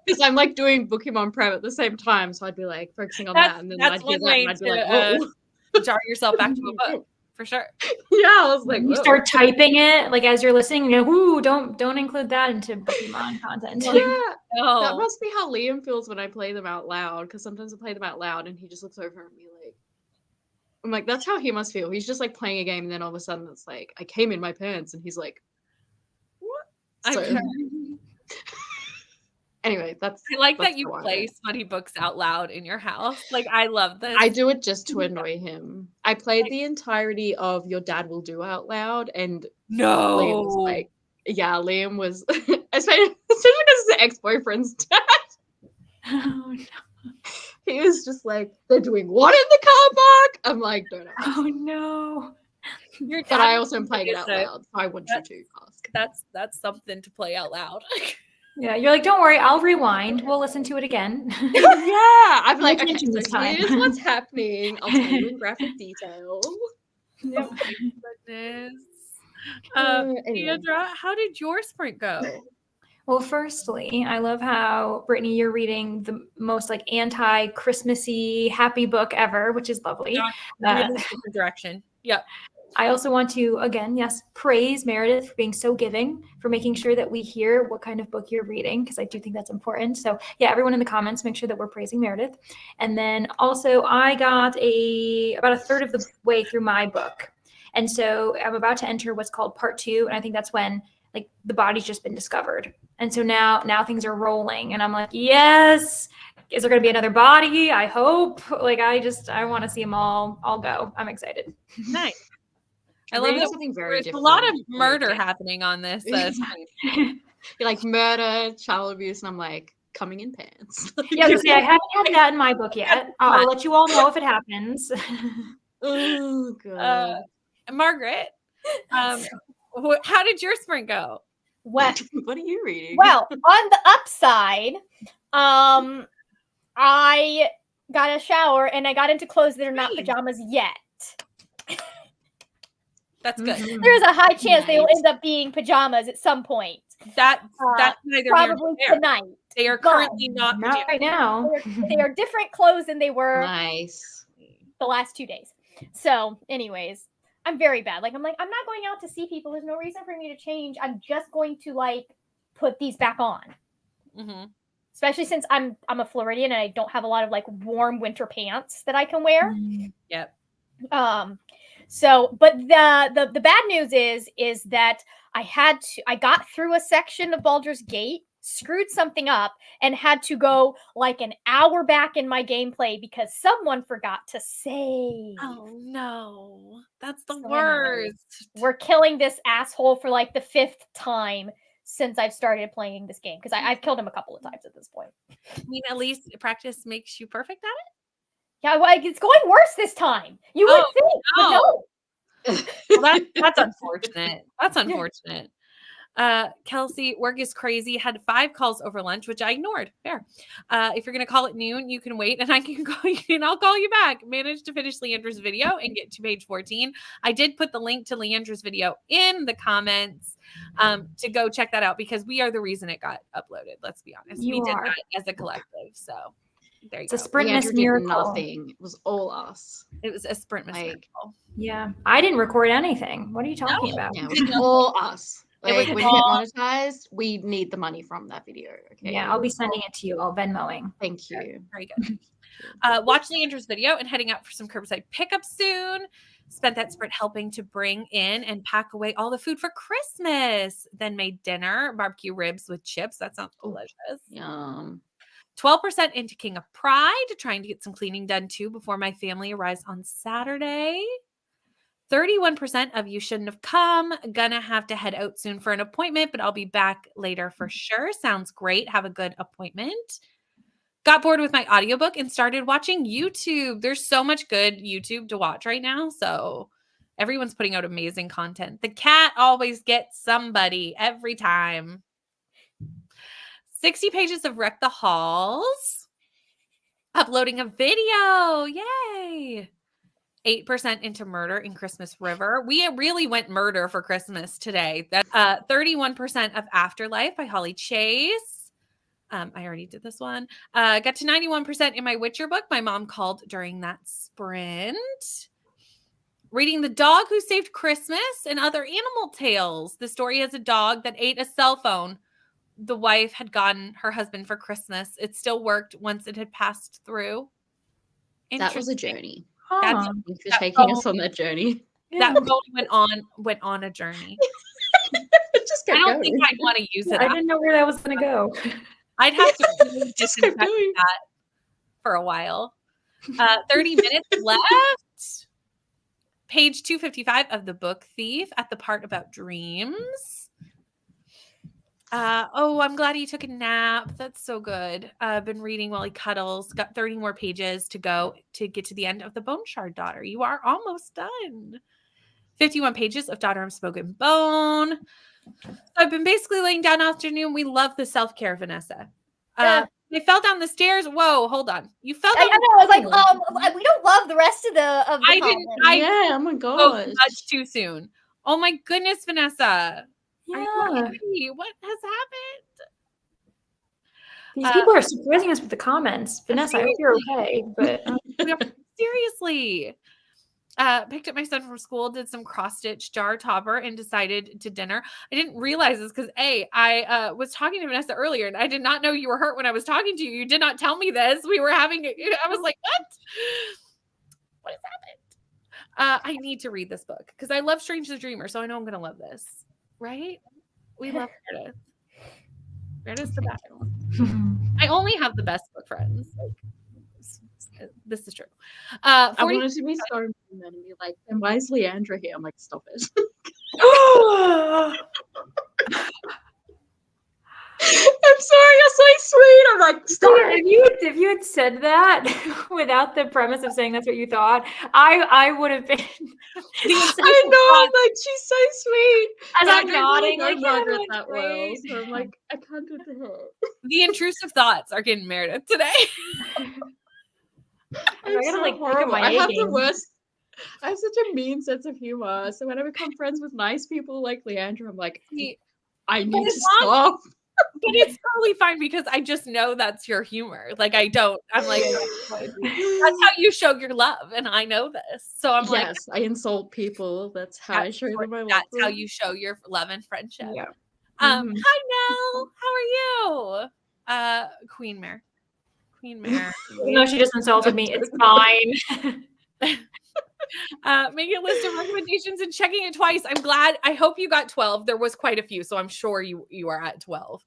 Because I'm like doing Pokemon Prep at the same time, so I'd be like focusing on that, and then I'd hear that, and I'd be like, whoa. Jar yourself back to a book for sure. Yeah, I was like, you start typing it like as you're listening. You know, ooh, don't include that into Pokemon content. Yeah, that must be how Liam feels when I play them out loud. Because sometimes I play them out loud, and he just looks over at me like, I'm like, that's how he must feel. He's just like playing a game, and then all of a sudden it's like, I came in my pants, and he's like, what? So, anyway, I like that you play smutty books out loud in your house. Like, I love this. I do it just to annoy him. I played the entirety of Your Dad Will Do out loud, and Liam was like, Liam was, especially because it's the ex-boyfriend's dad. Oh no. He was just like, they're doing what in the car park? I'm like, don't ask. Oh no. Your But dad I also am playing it is out a- loud. So I want you to ask. That's something to play out loud. Yeah, you're like, don't worry, I'll rewind. We'll listen to it again. Yeah. I'm like, Pay okay, attention so this time. here's what's happening. I'll tell you in graphic detail. Yep. Goodness. Anyway. Leandra, how did your sprint go? Well, firstly, I love how, Brittany, you're reading the most like anti-Christmassy happy book ever, which is lovely. Really different direction. Yep. I also want to, again, yes, praise Meredith for being so giving, for making sure that we hear what kind of book you're reading, because I do think that's important. So yeah, everyone in the comments, make sure that we're praising Meredith. And then also I got about a third of the way through my book. And so I'm about to enter what's called part 2. And I think that's when like the body's just been discovered. And so now things are rolling and I'm like, yes, is there going to be another body? I hope. Like, I want to see them all go. I'm excited. Nice. I love that something very there's different. a lot of murder happening on this. You're like murder, child abuse, and I'm like coming in pants. Yeah, I haven't had that in my book yet. I'll let you all know if it happens. Oh god. Margaret, how did your sprint go? Well, What are you reading? well, on the upside, I got a shower and I got into clothes that are not pajamas yet. That's good. There's a high chance they will end up being pajamas at some point. That's neither here nor Probably there. tonight. They are but currently not Not right now. They are different clothes than they were Nice. the last 2 days. So, anyways, I'm very bad. Like, I'm not going out to see people. There's no reason for me to change. I'm just going to like put these back on. Mm-hmm. Especially since I'm a Floridian and I don't have a lot of like warm winter pants that I can wear. Yep. So, but the bad news is that I got through a section of Baldur's Gate, screwed something up, and had to go like an hour back in my gameplay because someone forgot to save. Oh no, that's the So worst. We're killing this asshole for like the 5th time since I've started playing this game because I've killed him a couple of times at this point. I mean, at least practice makes you perfect at it. Yeah, well, it's going worse this time. You would think, but no. Well, that's unfortunate. That's unfortunate. Kelsey, work is crazy. Had 5 calls over lunch, which I ignored. Fair. If you're gonna call at noon, you can wait, and I can call you, and I'll call you back. Managed to finish Leandra's video and get to page 14. I did put the link to Leandra's video in the comments to go check that out because we are the reason it got uploaded. Let's be honest. We did that as a collective. So there you go. It's a Sprintmas miracle. Nothing. It was all us. It was a Sprintmas miracle. Yeah, I didn't record anything. What are you talking about? Yeah, it was all us. Like when you get monetized, we need the money from that video. Okay. Yeah, I'll be sending it to you. I'll Venmoing. Thank you. Very good. Watch Leandra's video and heading out for some curbside pickup soon. Spent that sprint helping to bring in and pack away all the food for Christmas. Then made dinner, barbecue ribs with chips. That sounds delicious. Yum. 12% into King of Pride, trying to get some cleaning done too before my family arrives on Saturday. 31% of you shouldn't have come. Gonna have to head out soon for an appointment, but I'll be back later for sure. Sounds great. Have a good appointment. Got bored with my audiobook and started watching YouTube. There's so much good YouTube to watch right now. So everyone's putting out amazing content. The cat always gets somebody every time. 60 pages of Wreck the Halls. Uploading a video. Yay. 8% into Murder in Christmas River. We really went murder for Christmas today. That's 31% of Afterlife by Holly Chase. I already did this one. Got to 91% in my Witcher book. My mom called during that sprint. Reading The Dog Who Saved Christmas and Other Animal Tales. The story has a dog that ate a cell phone the wife had gotten her husband for Christmas. It still worked once it had passed through. That was a journey. That's Thanks for taking us on that journey. That phone went on a journey. I don't think I'd want to use it. I didn't know where that was going to go. I'd have to really disinfect that for a while. 30 minutes left. Page 255 of The Book Thief at the part about dreams. I'm glad he took a nap. That's so good. Been reading while he cuddles. Got 30 more pages to go to get to the end of the Bone Shard Daughter. You are almost done. 51 pages of Daughter of Smoke and Bone. So I've been basically laying down afternoon. We love the self-care, Vanessa. They fell down the stairs. Whoa, hold on. You fell down. I know. I was like, we don't love the rest of the I didn't. Oh my gosh. Much too soon. Oh my goodness, Vanessa. Yeah. What has happened? These people are surprising us with the comments. Vanessa, I hope you're okay. But seriously. Picked up my son from school, did some cross-stitch jar topper, and decided to dinner. I didn't realize this because I was talking to Vanessa earlier, and I did not know you were hurt when I was talking to you. You did not tell me this. We were having I was like, what has happened? I need to read this book because I love Strange the Dreamer, so I know I'm going to love this. Right? We love Meredith. Meredith's the best. I only have the best book friends. Like, this is true. I wanted to be so mean and be like, and why is Leandra here? I'm like, stop it. I'm sorry, you're so sweet. I'm like, stop it. If you had said that without the premise of saying that's what you thought, I would have been. I know, I'm like, she's so sweet. As I'm nodding, like, Margaret yeah, that well. So I'm like, I can't do it to her. The intrusive thoughts are getting Meredith today. I'm gotta, so like, pick up horrible. my I have A-game. the worst. I have such a mean sense of humor. So when I become friends with nice people like Leandra, I'm like, I need to stop. But it's totally fine because I just know that's your humor. Like I'm like, that's how you show your love, and I know this. So I'm like, yes, I insult people. That's how I show them my love. That's how you show your love and friendship. Yeah. Hi Nell, how are you? Queen Mare. Even though she just insulted me, it's fine. Making a list of recommendations and checking it twice. I'm glad. I hope you got 12. There was quite a few, so I'm sure you are at 12.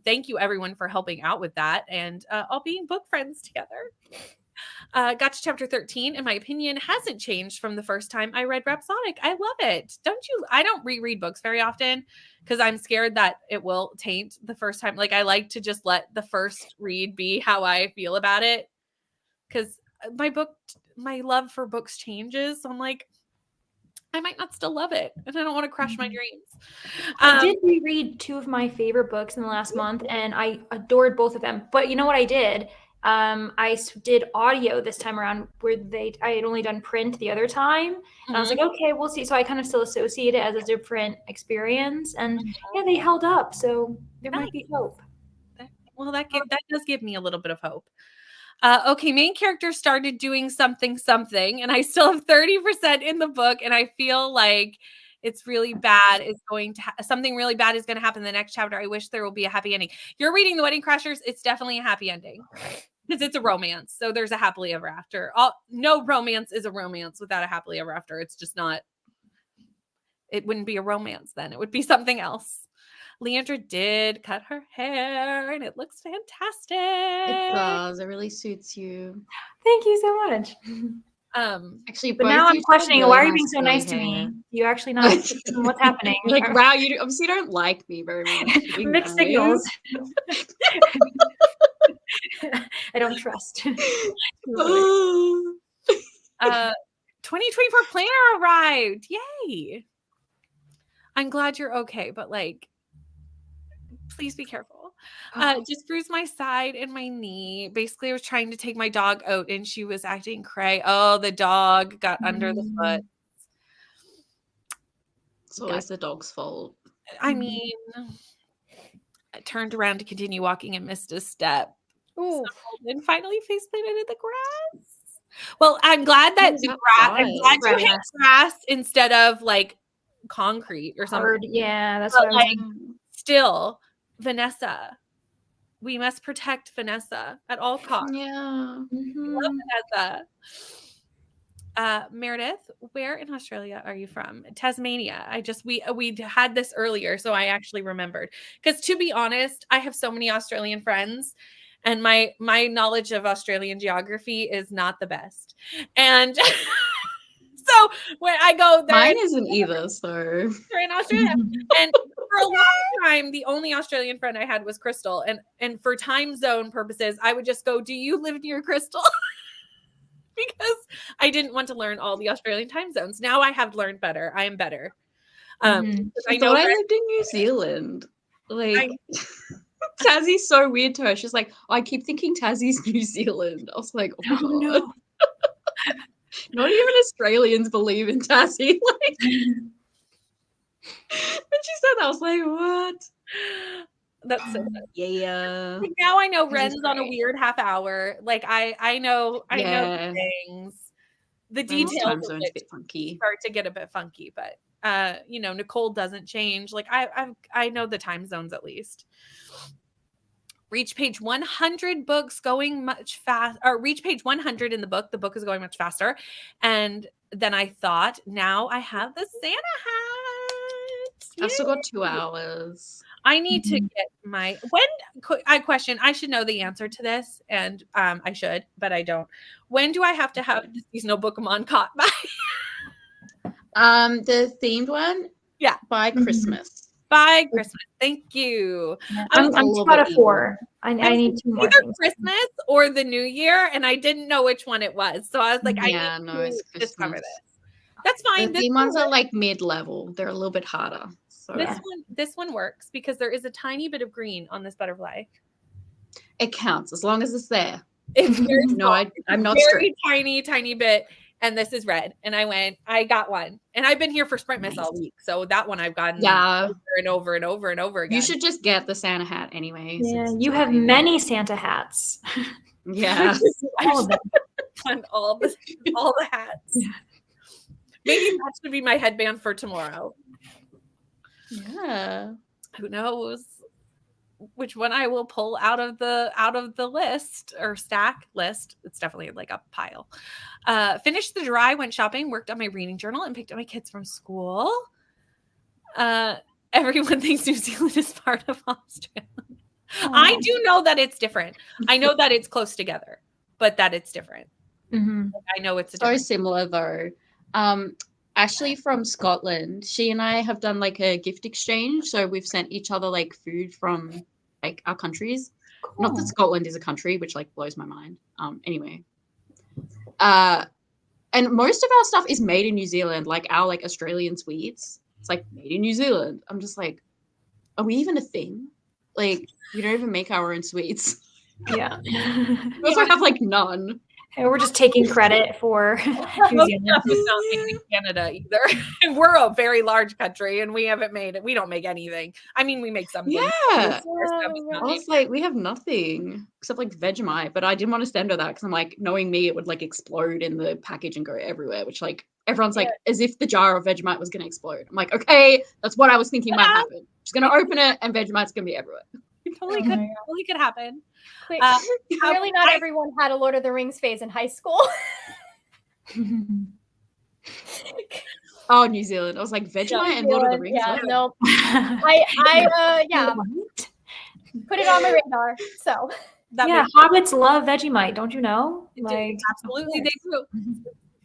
Thank you everyone for helping out with that and all being book friends together. Got to chapter 13. In my opinion, hasn't changed from the first time I read Rhapsodic. I love it. Don't you? I don't reread books very often because I'm scared that it will taint the first time. Like I like to just let the first read be how I feel about it because my love for books changes. So I'm like, I might not still love it. And I don't want to crush my dreams. I did reread two of my favorite books in the last month, and I adored both of them. But you know what I did? I did audio this time around where I had only done print the other time. And I was like, okay, we'll see. So I kind of still associate it as a different experience. And yeah, they held up. So there might be hope. Well, that does give me a little bit of hope. Okay, main character started doing something, and I still have 30% in the book, and I feel like it's really bad. It's going to something really bad is going to happen in the next chapter. I wish there will be a happy ending. You're reading The Wedding Crashers. It's definitely a happy ending because it's a romance. So there's a happily ever after. No romance is a romance without a happily ever after. It's just not. It wouldn't be a romance then. It would be something else. Leandra did cut her hair and it looks fantastic. It does. It really suits you. Thank you so much. Actually, but now I'm questioning, why are you being so nice to me? You actually not what's happening? Like, wow, you obviously don't like me very much. Mixed signals. I don't trust. 2024 planner arrived. Yay. I'm glad you're okay, but like, please be careful. Just bruised my side and my knee. Basically, I was trying to take my dog out and she was acting cray. Oh, the dog got under the foot. It's always the dog's fault. I mean, I turned around to continue walking and missed a step. Ooh. And finally face planted in the grass. Well, I'm glad that the grass. I'm glad you hit grass instead of like concrete or something. Yeah, that's but what like still. Vanessa, we must protect Vanessa at all costs. Yeah. Love Vanessa. Meredith, where in Australia are you from? Tasmania. We had this earlier, so I actually remembered. Because to be honest, I have so many Australian friends, and my knowledge of Australian geography is not the best. And so when I go there, mine isn't either. So they're in Australia, and For a long time, the only Australian friend I had was Crystal. And for time zone purposes, I would just go, do you live near Crystal? Because I didn't want to learn all the Australian time zones. Now I have learned better. I am better. I thought I lived in New Zealand. Like, Tassie's so weird to her. She's like, oh, I keep thinking Tassie's New Zealand. I was like, oh, no. Not even Australians believe in Tassie. Like, when she said that, I was like, what? That's so yeah. Like now I know Ren's on a weird half hour. Like I know the things. The details of it funky. Start to get a bit funky, but Nicole doesn't change. Like I know the time zones at least. Reach page 100 books going much fast, or reach page 100 in the book is going much faster. And then I thought, now I have the Santa hat. I've still got 2 hours. I need to get my I should know the answer to this, and I should, but I don't. When do I have to have the seasonal Bookemon caught by? The themed one? Yeah. By Christmas. By Christmas. Thank you. I'm 2 out of 4. I need 2 more. Either Christmas or the New Year, and I didn't know which one it was. So I was like, I need to discover this. That's fine. The theme ones are like mid-level. They're a little bit harder. So this one works because there is a tiny bit of green on this butterfly. It counts as long as it's there. It's very small. I'm not very tiny bit. And this is red. And I got one. And I've been here for Sprintmas all week. So that one I've gotten over and over and over and over again. You should just get the Santa hat anyway. Yeah, you have many Santa hats. Yeah. All of them. On all the hats. Yeah. Maybe that should be my headband for tomorrow. Yeah. Who knows which one I will pull out of the list or stack list. It's definitely like a pile. Finished the dry, went shopping, worked on my reading journal, and picked up my kids from school. Everyone thinks New Zealand is part of Australia. I do know that it's different. I know that it's close together, but that it's different. Mm-hmm. I know it's so similar though. Ashley from Scotland, she and I have done like a gift exchange. So we've sent each other like food from like our countries. Cool. Not that Scotland is a country, which like blows my mind. Anyway. And most of our stuff is made in New Zealand, like our like Australian sweets. It's like made in New Zealand. I'm just like, are we even a thing? Like, we don't even make our own sweets. Yeah. We also have like none. And we're just taking credit for New Zealand. Not made in Canada either. We're a very large country, and we don't make anything. I mean, we make some. Yeah. I was like, we have nothing except like Vegemite, but I didn't want to send her that because I'm like, knowing me, it would like explode in the package and go everywhere, which like everyone's like, as if the jar of Vegemite was going to explode. I'm like, okay, that's what I was thinking might happen. She's going to open it and Vegemite's going to be everywhere. Totally could happen. Clearly not everyone had a Lord of the Rings phase in high school. Oh, New Zealand. I was like, Vegemite and Lord of the Rings. Yeah, no. I put it on the radar. So hobbits love Vegemite, don't you know? Like, absolutely, they do.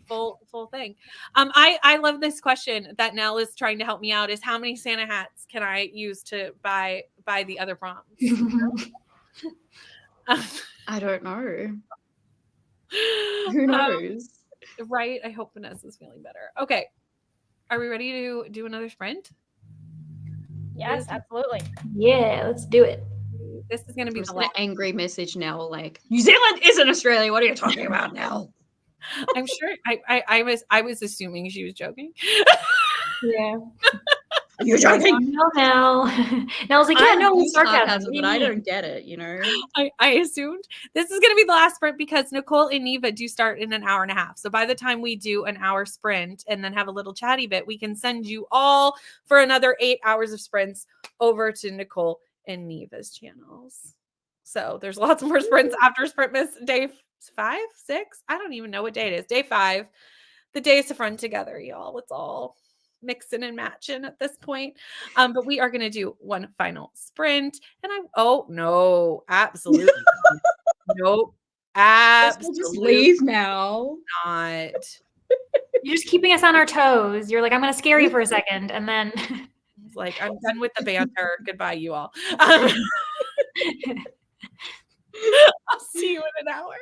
Full thing. I love this question that Nell is trying to help me out. Is how many Santa hats can I use to buy the other proms? I don't know. Who knows? Right. I hope Vanessa's feeling better. Okay. Are we ready to do another sprint? Yes, absolutely. Yeah, let's do it. This is going to be the last angry message now. Like, New Zealand isn't Australia. What are you talking about now? I'm sure I was assuming she was joking. Yeah. You're joking. No, Nell. Nell's like, yeah, no, it's sarcasm. But I don't get it, you know. I assumed this is going to be the last sprint because Nicole and Neva do start in an hour and a half. So by the time we do an hour sprint and then have a little chatty bit, we can send you all for another 8 hours of sprints over to Nicole and Neva's channels. So there's lots more sprints after Sprintmas day 5, 6. I don't even know what day it is. Day 5. The days to run together, y'all. It's all mixing and matching at this point. But we are going to do one final sprint. And no, absolutely. Nope. Absolutely. Just leave now. Not. You're just keeping us on our toes. You're like, I'm going to scare you for a second. And then like, I'm done with the banter. Goodbye, you all. I'll see you in an hour.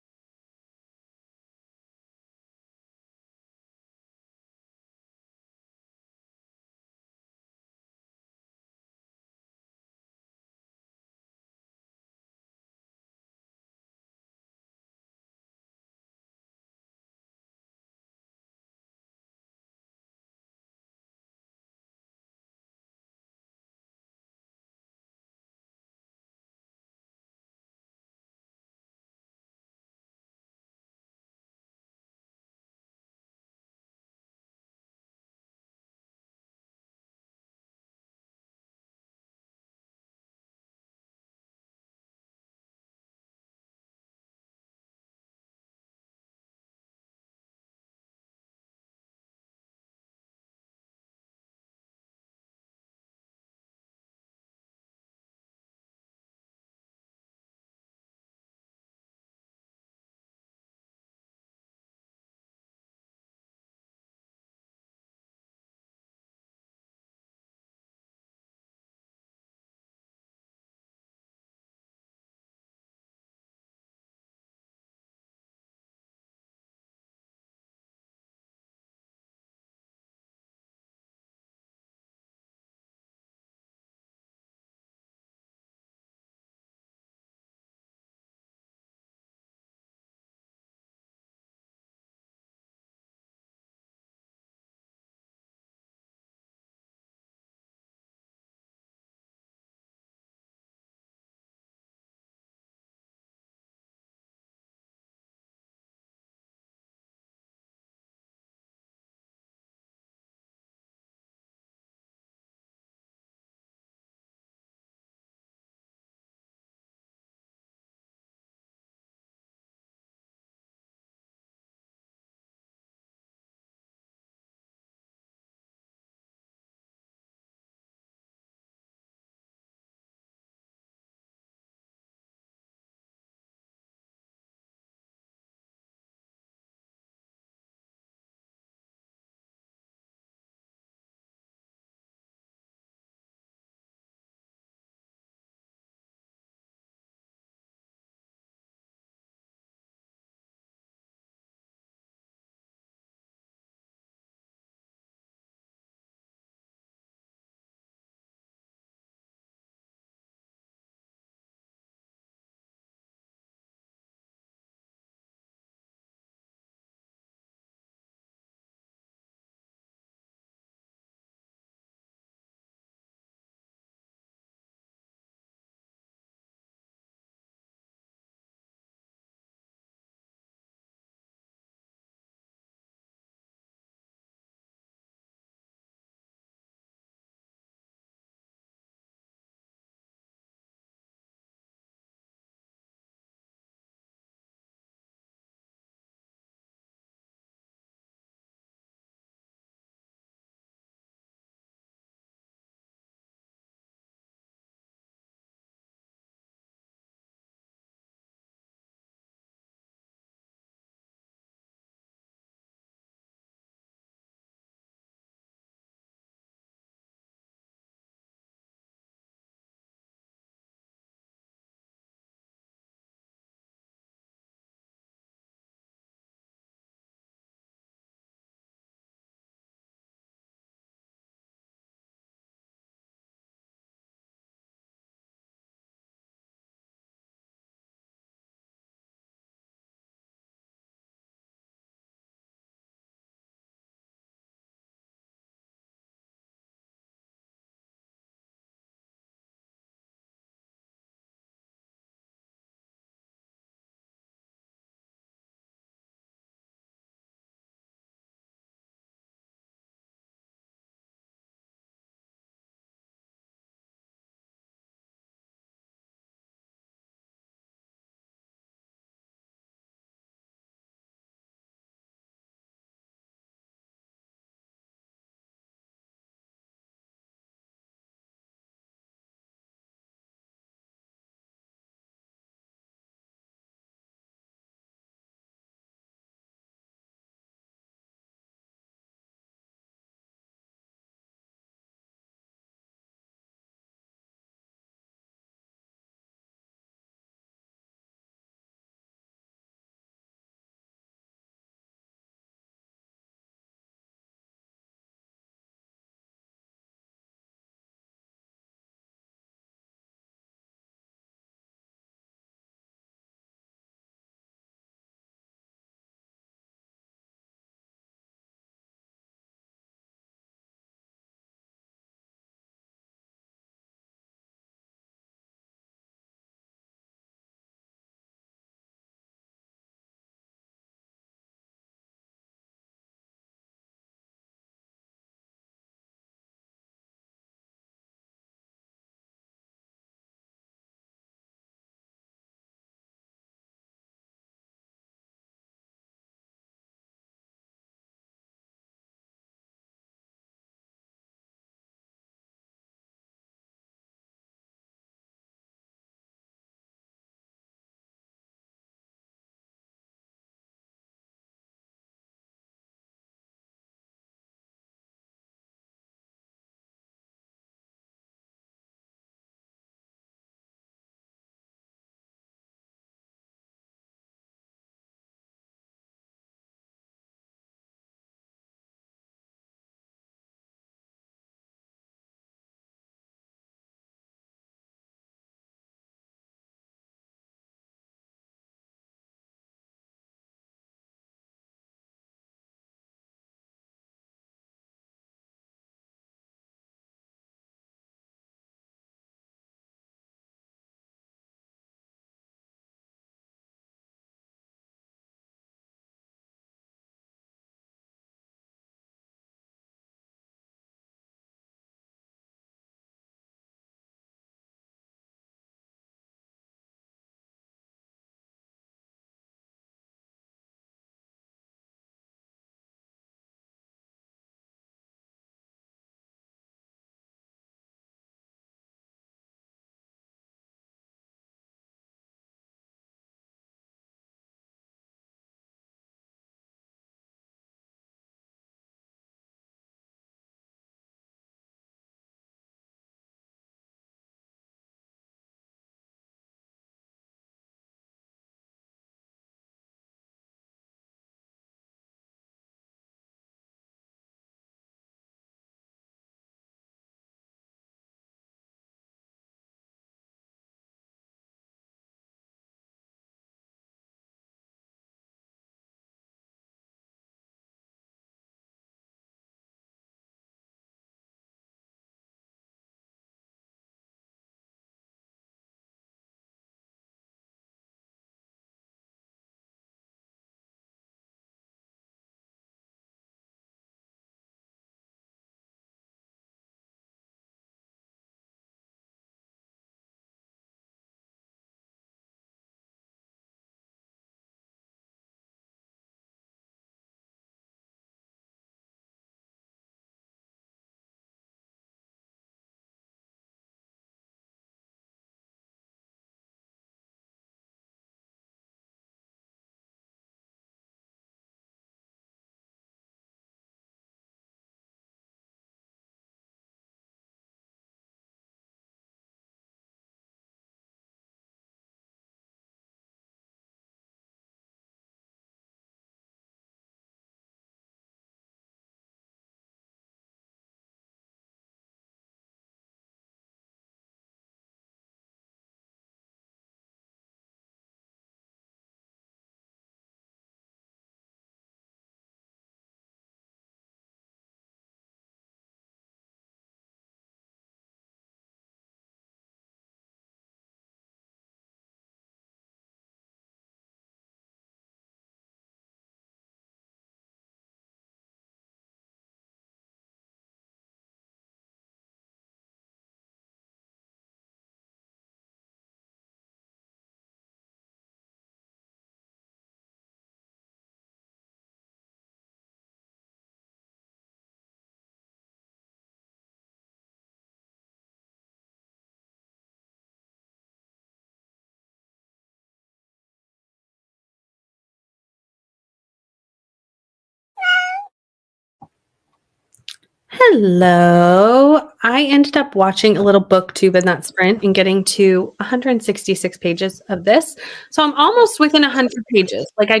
Hello. I ended up watching a little booktube in that sprint and getting to 166 pages of this. So I'm almost within 100 pages. Like I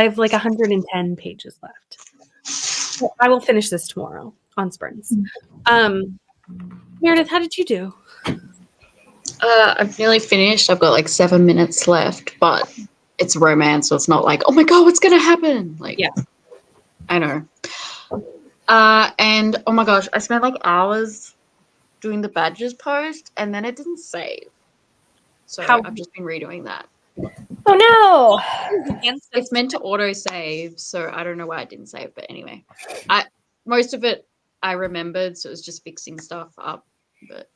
have like 110 pages left. So I will finish this tomorrow on sprints. Meredith, how did you do? I've nearly finished. I've got like 7 minutes left, but it's romance, so it's not like, oh my god, what's gonna happen? Like, Yeah, I know. And oh my gosh, I spent like hours doing the badges post, and then it didn't save. So I've just been redoing that. Oh no! It's meant to auto save, so I don't know why it didn't save. But anyway, most of it I remembered, so it was just fixing stuff up. But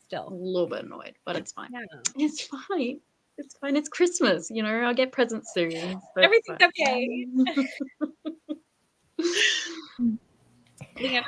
still a little bit annoyed, but it's fine. Yeah. It's fine. It's fine. It's Christmas, you know. I'll get presents soon. So Everything's okay. Leandra?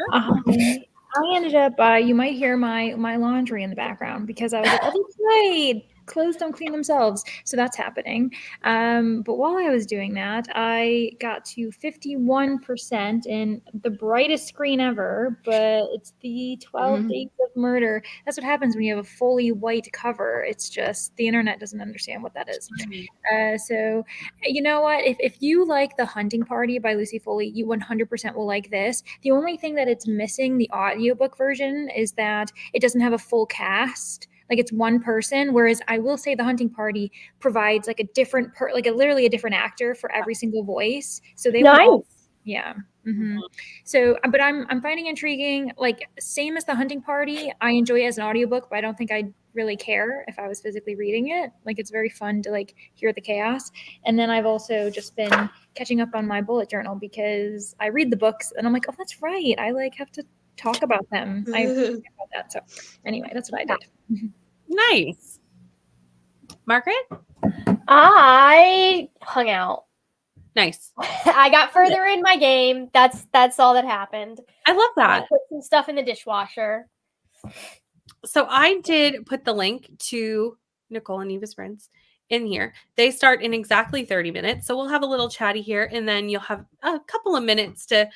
I ended up, you might hear my laundry in the background because I was like, oh, that's right. Clothes don't clean themselves. So that's happening. But while I was doing that, I got to 51% in the brightest screen ever, but it's the 12 Days of Murder. That's what happens when you have a fully white cover. It's just the internet doesn't understand what that is. So you know what? If you like The Hunting Party by Lucy Foley, you 100% will like this. The only thing that it's missing, the audiobook version, is that it doesn't have a full cast. Like it's one person, whereas I will say The Hunting Party provides like a different, literally a different actor for every single voice. So they Nice. yeah. Mm-hmm. So, but I'm finding intriguing. Like same as The Hunting Party, I enjoy it as an audiobook, but I don't think I'd really care if I was physically reading it. Like it's very fun to like hear the chaos. And then I've also just been catching up on my bullet journal because I read the books and I'm like, oh, that's right. I like have to talk about them. I forget about that. So anyway, that's what I did. Nice. Margaret? I hung out. Nice. I got further in my game. That's all that happened. I love that. I put some stuff in the dishwasher. So I did put the link to Nicole and Eva's friends in here. They start in exactly 30 minutes. So we'll have a little chatty here and then you'll have a couple of minutes to,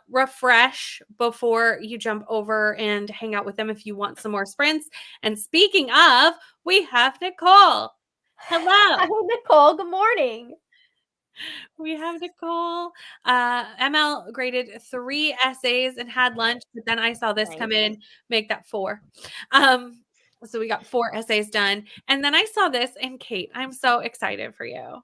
refresh before you jump over and hang out with them if you want some more sprints. And speaking of, we have Nicole. Hello. Hi, Nicole. Good morning. We have Nicole. ML graded 3 essays and had lunch, but then I saw this come in, make that 4. So we got 4 essays done. And then I saw this, and Kate, I'm so excited for you.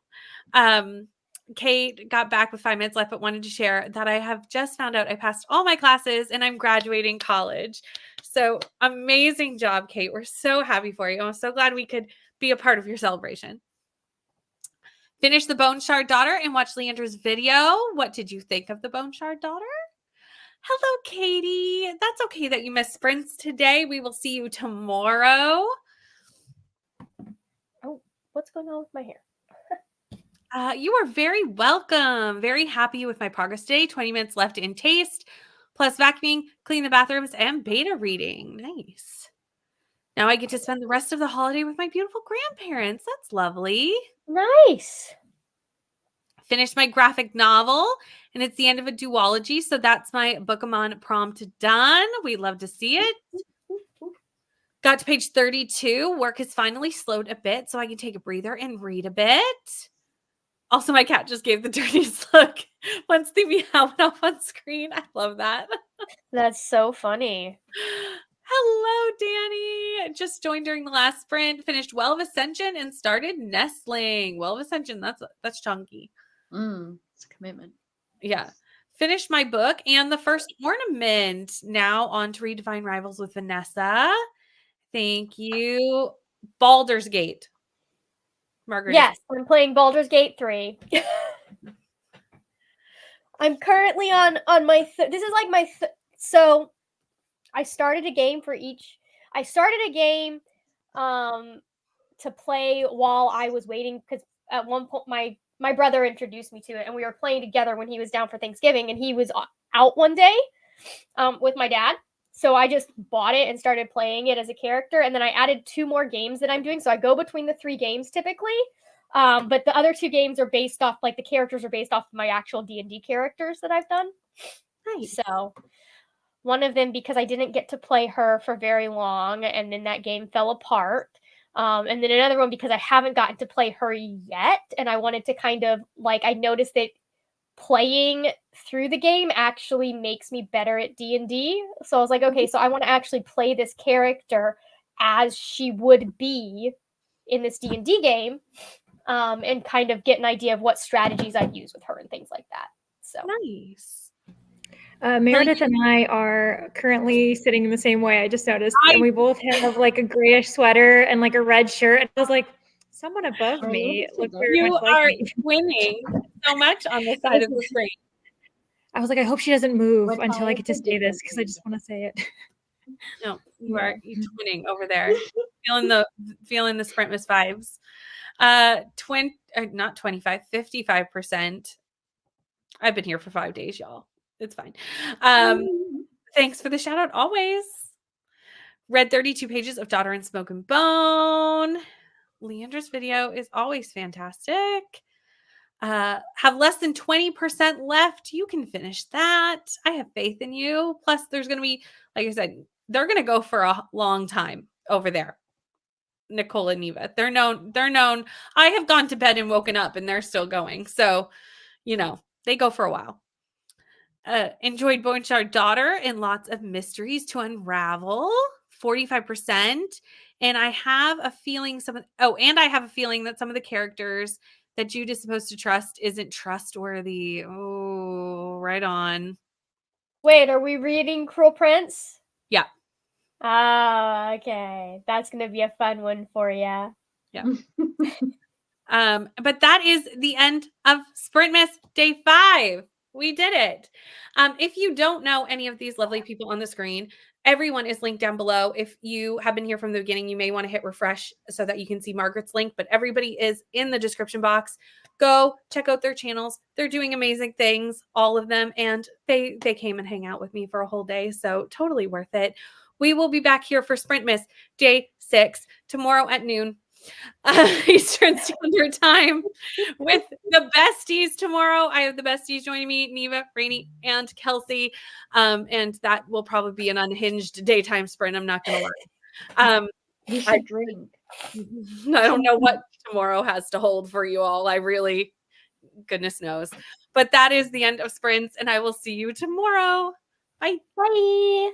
Kate got back with 5 minutes left, but wanted to share that I have just found out I passed all my classes and I'm graduating college. So amazing job, Kate. We're so happy for you. I'm so glad we could be a part of your celebration. Finish The Bone Shard Daughter and watch Leandra's video. What did you think of The Bone Shard Daughter? Hello, Katie. That's okay that you missed sprints today. We will see you tomorrow. Oh, what's going on with my hair? You are very welcome. Very happy with my progress today. 20 minutes left in taste, plus vacuuming, cleaning the bathrooms, and beta reading. Nice. Now I get to spend the rest of the holiday with my beautiful grandparents. That's lovely. Nice. Finished my graphic novel, and it's the end of a duology, so that's my Bookemon prompt done. We love to see it. Got to page 32. Work has finally slowed a bit, so I can take a breather and read a bit. Also, my cat just gave the dirtiest look once the meow went off on screen. I love that. That's so funny. Hello, Danny. Just joined during the last sprint, finished Well of Ascension, and started Nestling. Well of Ascension, that's chunky. It's a commitment. Yeah. Finished my book and the first ornament. Now on to read Divine Rivals with Vanessa. Thank you. Baldur's Gate. Margaret. Yes, I'm playing Baldur's Gate 3. I'm currently on my this is like my so I started a game for each. I started a game to play while I was waiting because at one point my brother introduced me to it and we were playing together when he was down for Thanksgiving and he was out one day with my dad. So I just bought it and started playing it as a character. And then I added 2 more games that I'm doing. So I go between the 3 games typically. But the other 2 games are based off, like the characters are based off of my actual D&D characters that I've done. Nice. So One of them because I didn't get to play her for very long, and then that game fell apart. And then another one because I haven't gotten to play her yet, and I wanted to kind of, like, I noticed that playing through the game actually makes me better at D&D. So I was like, okay, so I want to actually play this character as she would be in this D&D game, and kind of get an idea of what strategies I'd use with her and things like that. So Nice. Meredith and I are currently sitting in the same way. I just noticed, and we both have like a grayish sweater and like a red shirt. And I was like, someone above me looks very You much like are me. winning so much on the side of the screen. I was like, I hope she doesn't move What until I color get to is say it? this because I just want to say it. No, you are winning over there. feeling the Sprintmas vibes. 55%. I've been here for 5 days, y'all. It's fine. Thanks for the shout out always. Read 32 pages of Daughter and Smoke and Bone. Leandra's video is always fantastic. Have less than 20% left. You can finish that. I have faith in you. Plus, there's going to be, like I said, they're going to go for a long time over there. Nicole and Neva. They're known. I have gone to bed and woken up and they're still going. So, they go for a while. Enjoyed Bone Shard Daughter and lots of mysteries to unravel. 45%. And I have a feeling that some of the characters that Jude is supposed to trust isn't trustworthy. Oh, right on. Wait, are we reading Cruel Prince? Yeah. Ah, okay. That's going to be a fun one for you. Yeah. But that is the end of Sprintmas Day 5. We did it. If you don't know any of these lovely people on the screen, everyone is linked down below. If you have been here from the beginning, you may want to hit refresh so that you can see Margaret's link, but everybody is in the description box. Go check out their channels. They're doing amazing things, all of them, and they came and hang out with me for a whole day, so totally worth it. We will be back here for Sprintmas Day 6 tomorrow at noon. Eastern Standard Time with the besties tomorrow. I have the besties joining me, Neva, Rainey, and Kelsey. And that will probably be an unhinged daytime sprint. I'm not going to lie. You should drink. I don't know what tomorrow has to hold for you all. Goodness knows. But that is the end of sprints, and I will see you tomorrow. Bye. Bye.